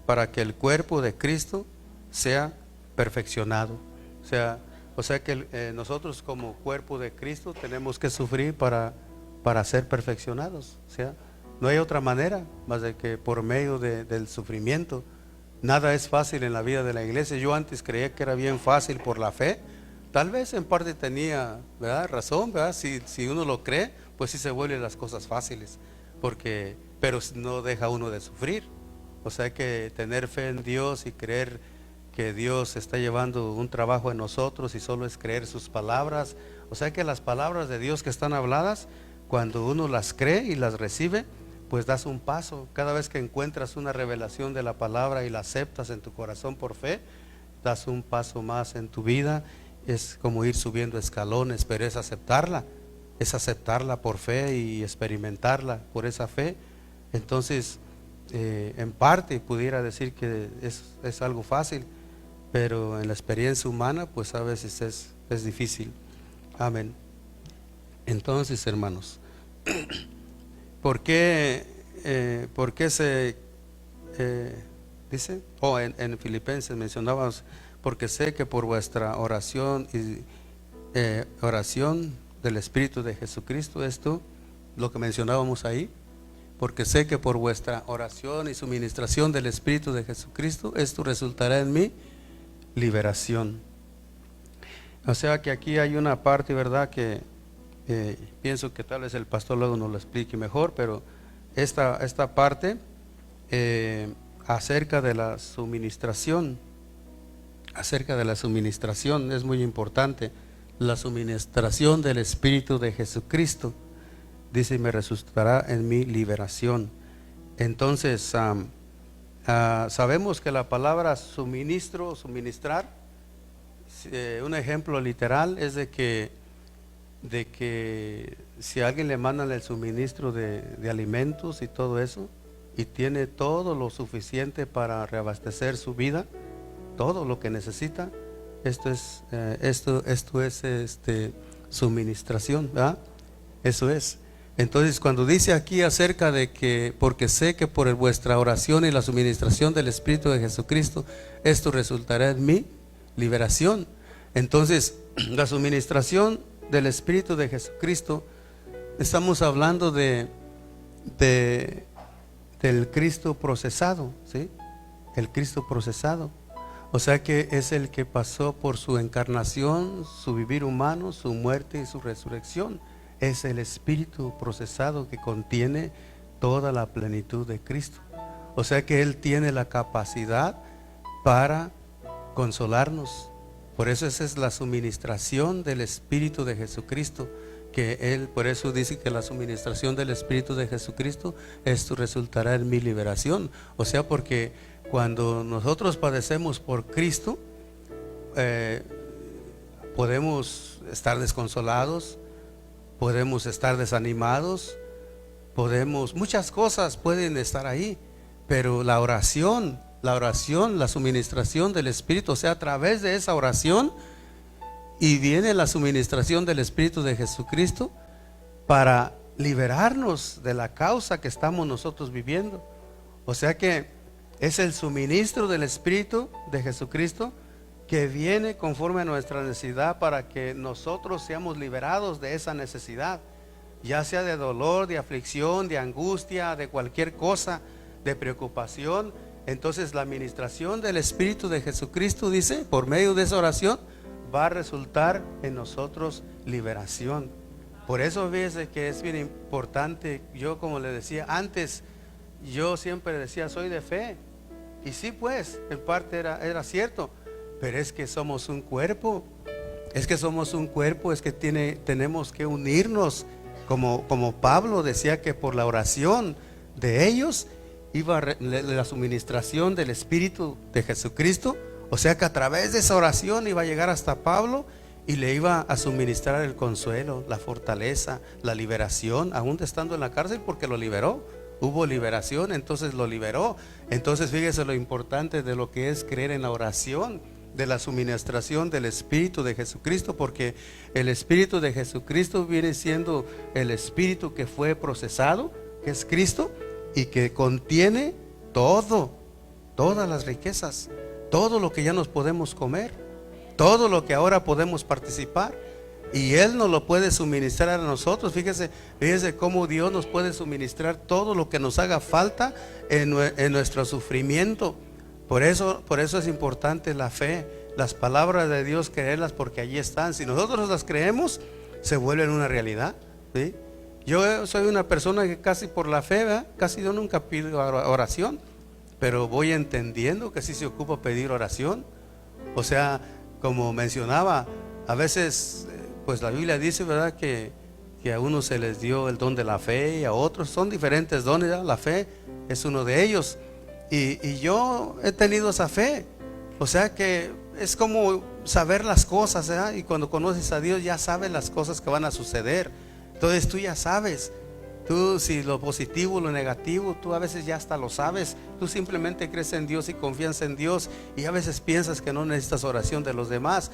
para que el cuerpo de Cristo sea perfeccionado. O sea que nosotros como cuerpo de Cristo tenemos que sufrir para ser perfeccionados. O sea, no hay otra manera más de que por medio del sufrimiento. Nada es fácil en la vida de la iglesia. Yo antes creía que era bien fácil por la fe. Tal vez en parte tenía, ¿verdad?, razón, ¿verdad? Si uno lo cree, pues sí se vuelven las cosas fáciles, pero no deja uno de sufrir. O sea que tener fe en Dios y creer que Dios está llevando un trabajo en nosotros, y solo es creer sus palabras. O sea que las palabras de Dios que están habladas, cuando uno las cree y las recibe, pues das un paso. Cada vez que encuentras una revelación de la palabra y la aceptas en tu corazón por fe, das un paso más en tu vida. Es como ir subiendo escalones, pero es aceptarla por fe y experimentarla por esa fe. Entonces, en parte pudiera decir que es algo fácil, pero en la experiencia humana pues a veces es difícil. Amén. Entonces, hermanos, ¿por qué se dice? En Filipenses mencionábamos: porque sé que por vuestra oración y oración del Espíritu de Jesucristo, esto lo que mencionábamos ahí, porque sé que por vuestra oración y suministración del Espíritu de Jesucristo, esto resultará en mí liberación. O sea que aquí hay una parte, ¿verdad? Que pienso que tal vez el pastor luego nos lo explique mejor, pero esta parte acerca de la suministración es muy importante. La suministración del Espíritu de Jesucristo, dice, me resultará en mi liberación. Entonces sabemos que la palabra suministro o suministrar, un ejemplo literal es de que si a alguien le mandan el suministro de alimentos y todo eso, y tiene todo lo suficiente para reabastecer su vida, todo lo que necesita, esto es suministración, ¿verdad? Eso es. Entonces, cuando dice aquí acerca de que, porque sé que por vuestra oración y la suministración del Espíritu de Jesucristo, esto resultará en mi liberación. Entonces, la suministración del Espíritu de Jesucristo, estamos hablando del Cristo procesado, ¿sí? El Cristo procesado. O sea que es el que pasó por su encarnación, su vivir humano, su muerte y su resurrección. Es el Espíritu procesado que contiene toda la plenitud de Cristo. O sea que Él tiene la capacidad para consolarnos. Por eso esa es la suministración del Espíritu de Jesucristo, que Él, por eso dice que la suministración del Espíritu de Jesucristo, esto resultará en mi liberación. O sea, porque cuando nosotros padecemos por Cristo, podemos estar desconsolados, podemos estar desanimados, muchas cosas pueden estar ahí, pero la oración, la suministración del Espíritu, o sea, a través de esa oración, y viene la suministración del Espíritu de Jesucristo para liberarnos de la causa que estamos nosotros viviendo. O sea que es el suministro del Espíritu de Jesucristo que viene conforme a nuestra necesidad para que nosotros seamos liberados de esa necesidad, ya sea de dolor, de aflicción, de angustia, de cualquier cosa, de preocupación. Entonces la administración del Espíritu de Jesucristo, dice, por medio de esa oración va a resultar en nosotros liberación. Por eso fíjese que es bien importante. Yo, como le decía antes, yo siempre decía soy de fe, y sí, pues en parte era cierto, pero es que somos un cuerpo, es que tenemos que unirnos, como Pablo decía que por la oración de ellos iba la suministración del Espíritu de Jesucristo. O sea que a través de esa oración iba a llegar hasta Pablo y le iba a suministrar el consuelo, la fortaleza, la liberación, aún estando en la cárcel, porque lo liberó. Hubo liberación, entonces lo liberó. Entonces fíjese lo importante de lo que es creer en la oración, de la suministración del Espíritu de Jesucristo, porque el Espíritu de Jesucristo viene siendo el Espíritu que fue procesado, que es Cristo, y que contiene todas las riquezas, todo lo que ya nos podemos comer, todo lo que ahora podemos participar, y Él nos lo puede suministrar a nosotros. Fíjese cómo Dios nos puede suministrar todo lo que nos haga falta en nuestro sufrimiento. Por eso es importante la fe, las palabras de Dios, creerlas, porque allí están. Si nosotros las creemos, se vuelven una realidad, ¿sí? Yo soy una persona que casi por la fe, ¿verdad? Casi yo nunca pido oración, pero voy entendiendo que sí se ocupa pedir oración. O sea, como mencionaba, a veces pues la Biblia dice, ¿verdad?, que a unos se les dio el don de la fe y a otros son diferentes dones, ¿verdad? La fe es uno de ellos, y yo he tenido esa fe. O sea que es como saber las cosas, ¿verdad? Y cuando conoces a Dios ya sabes las cosas que van a suceder. Entonces tú ya sabes, tú si lo positivo, lo negativo, tú a veces ya hasta lo sabes. Tú simplemente crees en Dios y confías en Dios, y a veces piensas que no necesitas oración de los demás.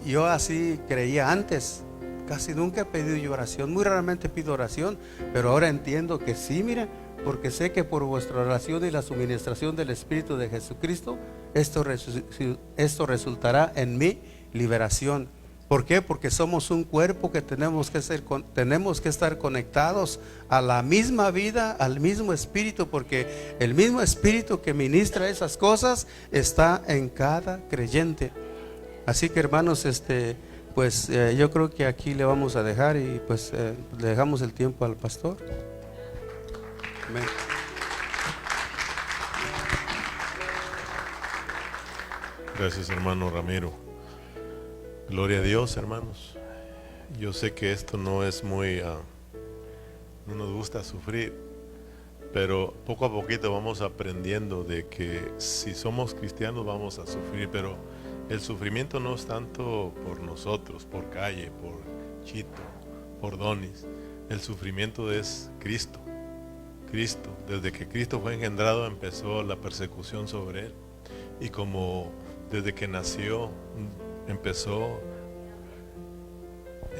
Yo así creía antes, casi nunca he pedido yo oración, muy raramente pido oración, pero ahora entiendo que sí, mira, porque sé que por vuestra oración y la suministración del Espíritu de Jesucristo, esto resultará en mi liberación. ¿Por qué? Porque somos un cuerpo que tenemos que estar conectados a la misma vida, al mismo Espíritu, porque el mismo Espíritu que ministra esas cosas está en cada creyente. Así que hermanos, Pues yo creo que aquí le vamos a dejar y pues le dejamos el tiempo al pastor. Amén. Gracias, hermano Ramiro. Gloria a Dios, hermanos. Yo sé que esto no es muy, no nos gusta sufrir, pero poco a poquito vamos aprendiendo de que si somos cristianos vamos a sufrir, pero el sufrimiento no es tanto por nosotros, por Calle, por Chito, por Donis. El sufrimiento es Cristo. Cristo, desde que Cristo fue engendrado empezó la persecución sobre él. Y como desde que nació empezó,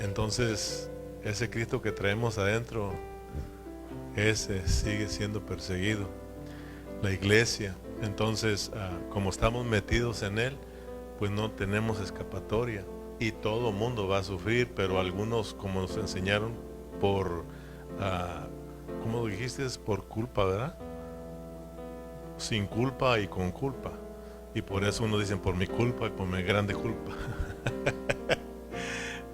entonces ese Cristo que traemos adentro, ese sigue siendo perseguido. La iglesia, entonces como estamos metidos en él, pues no tenemos escapatoria y todo mundo va a sufrir, pero algunos, como nos enseñaron, por, ¿cómo dijiste? Por culpa, ¿verdad? Sin culpa y con culpa. Y por eso uno dicen por mi culpa y por mi grande culpa.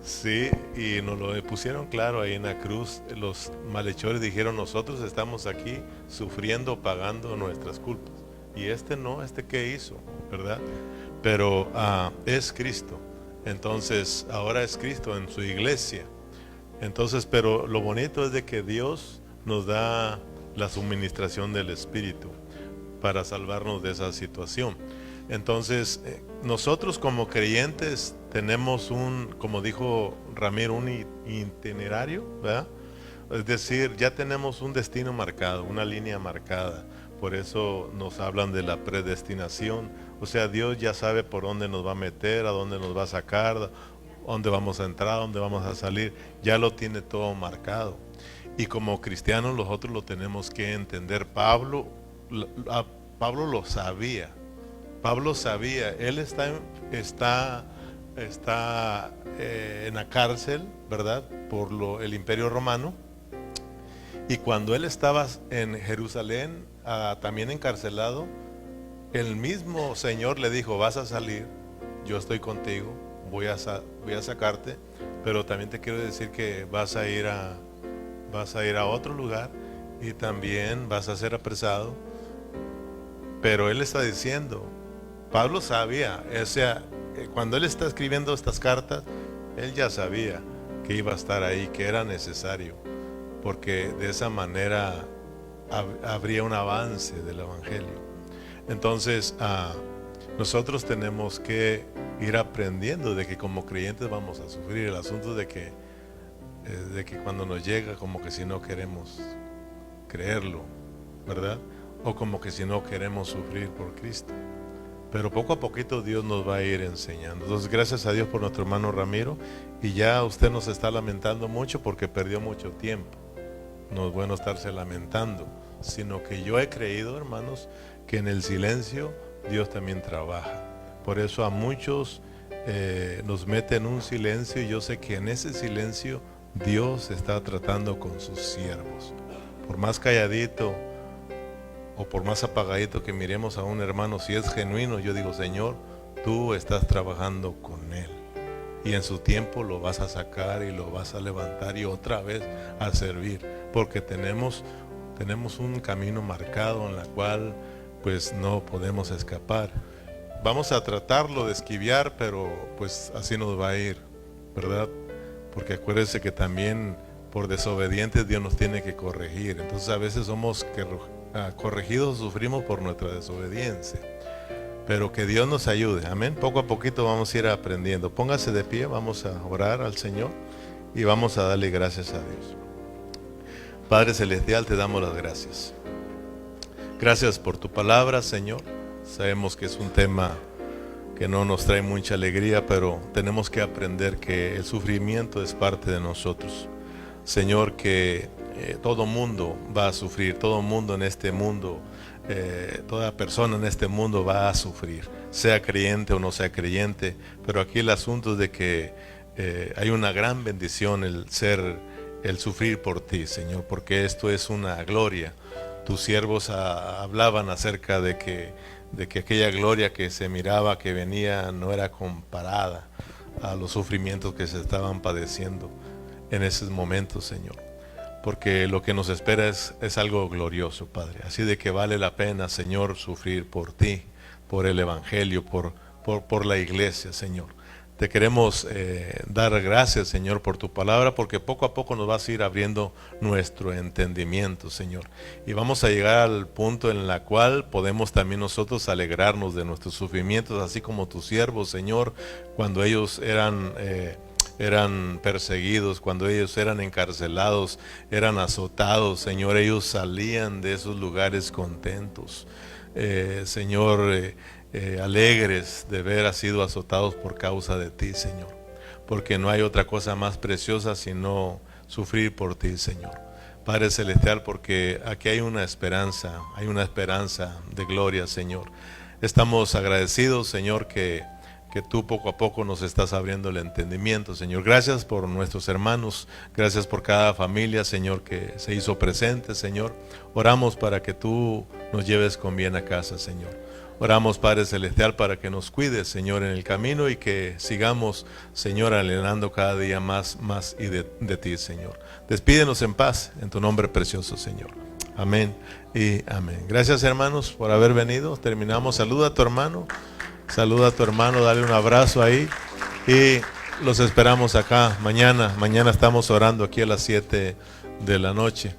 Sí, y nos lo pusieron claro ahí en la cruz. Los malhechores dijeron, nosotros estamos aquí sufriendo, pagando nuestras culpas. Y no, ¿qué hizo? ¿Verdad? Pero es Cristo. Entonces, ahora es Cristo en su iglesia. Entonces, pero lo bonito es de que Dios nos da la suministración del Espíritu para salvarnos de esa situación. Entonces, nosotros como creyentes tenemos como dijo Ramiro, un itinerario, ¿verdad? Es decir, ya tenemos un destino marcado, una línea marcada. Por eso nos hablan de la predestinación. O sea, Dios ya sabe por dónde nos va a meter, a dónde nos va a sacar, dónde vamos a entrar, dónde vamos a salir. Ya lo tiene todo marcado. Y como cristianos nosotros lo tenemos que entender. Pablo lo sabía. Pablo sabía, él está en la cárcel, ¿verdad? Por el Imperio Romano. Y cuando él estaba en Jerusalén, también encarcelado, el mismo Señor le dijo, vas a salir, yo estoy contigo, voy a sacarte, pero también te quiero decir que vas a ir a otro lugar y también vas a ser apresado. Pero él está diciendo, Pablo sabía, o sea, cuando él está escribiendo estas cartas, él ya sabía que iba a estar ahí, que era necesario, porque de esa manera habría un avance del Evangelio. Entonces, nosotros tenemos que ir aprendiendo de que como creyentes vamos a sufrir. El asunto de que cuando nos llega, como que si no queremos creerlo, ¿verdad? O como que si no queremos sufrir por Cristo. Pero poco a poquito Dios nos va a ir enseñando. Entonces, gracias a Dios por nuestro hermano Ramiro. Y ya usted nos está lamentando mucho porque perdió mucho tiempo. No es bueno estarse lamentando, sino que yo he creído, hermanos, que en el silencio Dios también trabaja. Por eso a muchos nos mete en un silencio, y yo sé que en ese silencio Dios está tratando con sus siervos. Por más calladito o por más apagadito que miremos a un hermano, si es genuino, yo digo, Señor, tú estás trabajando con él. Y en su tiempo lo vas a sacar y lo vas a levantar y otra vez a servir. Porque tenemos un camino marcado en la cual pues no podemos escapar. Vamos a tratarlo de esquivar, pero pues así nos va a ir, ¿verdad? Porque acuérdense que también por desobedientes Dios nos tiene que corregir. Entonces a veces somos corregidos, sufrimos por nuestra desobediencia. Pero que Dios nos ayude, amén. Poco a poquito vamos a ir aprendiendo. Póngase de pie, vamos a orar al Señor y vamos a darle gracias a Dios. Padre Celestial, te damos las gracias. Gracias por tu palabra, Señor. Sabemos que es un tema que no nos trae mucha alegría, pero tenemos que aprender que el sufrimiento es parte de nosotros. Señor, que todo mundo va a sufrir, todo mundo en este mundo, toda persona en este mundo va a sufrir, sea creyente o no sea creyente, pero aquí el asunto es de que hay una gran bendición el sufrir por ti, Señor, porque esto es una gloria. Tus siervos hablaban acerca de que aquella gloria que se miraba que venía no era comparada a los sufrimientos que se estaban padeciendo en esos momentos, Señor. Porque lo que nos espera es algo glorioso, Padre. Así de que vale la pena, Señor, sufrir por ti, por el Evangelio, por la iglesia, Señor. Te queremos dar gracias, Señor, por tu palabra, porque poco a poco nos vas a ir abriendo nuestro entendimiento, Señor. Y vamos a llegar al punto en el cual podemos también nosotros alegrarnos de nuestros sufrimientos, así como tus siervos, Señor, cuando ellos eran perseguidos, cuando ellos eran encarcelados, eran azotados, Señor, ellos salían de esos lugares contentos, Señor, alegres de haber sido azotados por causa de ti, Señor, porque no hay otra cosa más preciosa sino sufrir por ti, Señor. Padre Celestial, porque aquí hay una esperanza de gloria, Señor. Estamos agradecidos, Señor, que tú poco a poco nos estás abriendo el entendimiento, Señor. Gracias por nuestros hermanos, gracias por cada familia, Señor, que se hizo presente, Señor. Oramos para que tú nos lleves con bien a casa, Señor. Oramos, Padre Celestial, para que nos cuides, Señor, en el camino y que sigamos, Señor, anhelando cada día más y de ti, Señor. Despídenos en paz, en tu nombre precioso, Señor. Amén y amén. Gracias, hermanos, por haber venido. Terminamos. Saluda a tu hermano, dale un abrazo ahí y los esperamos acá mañana. Mañana estamos orando aquí a las 7 de la noche.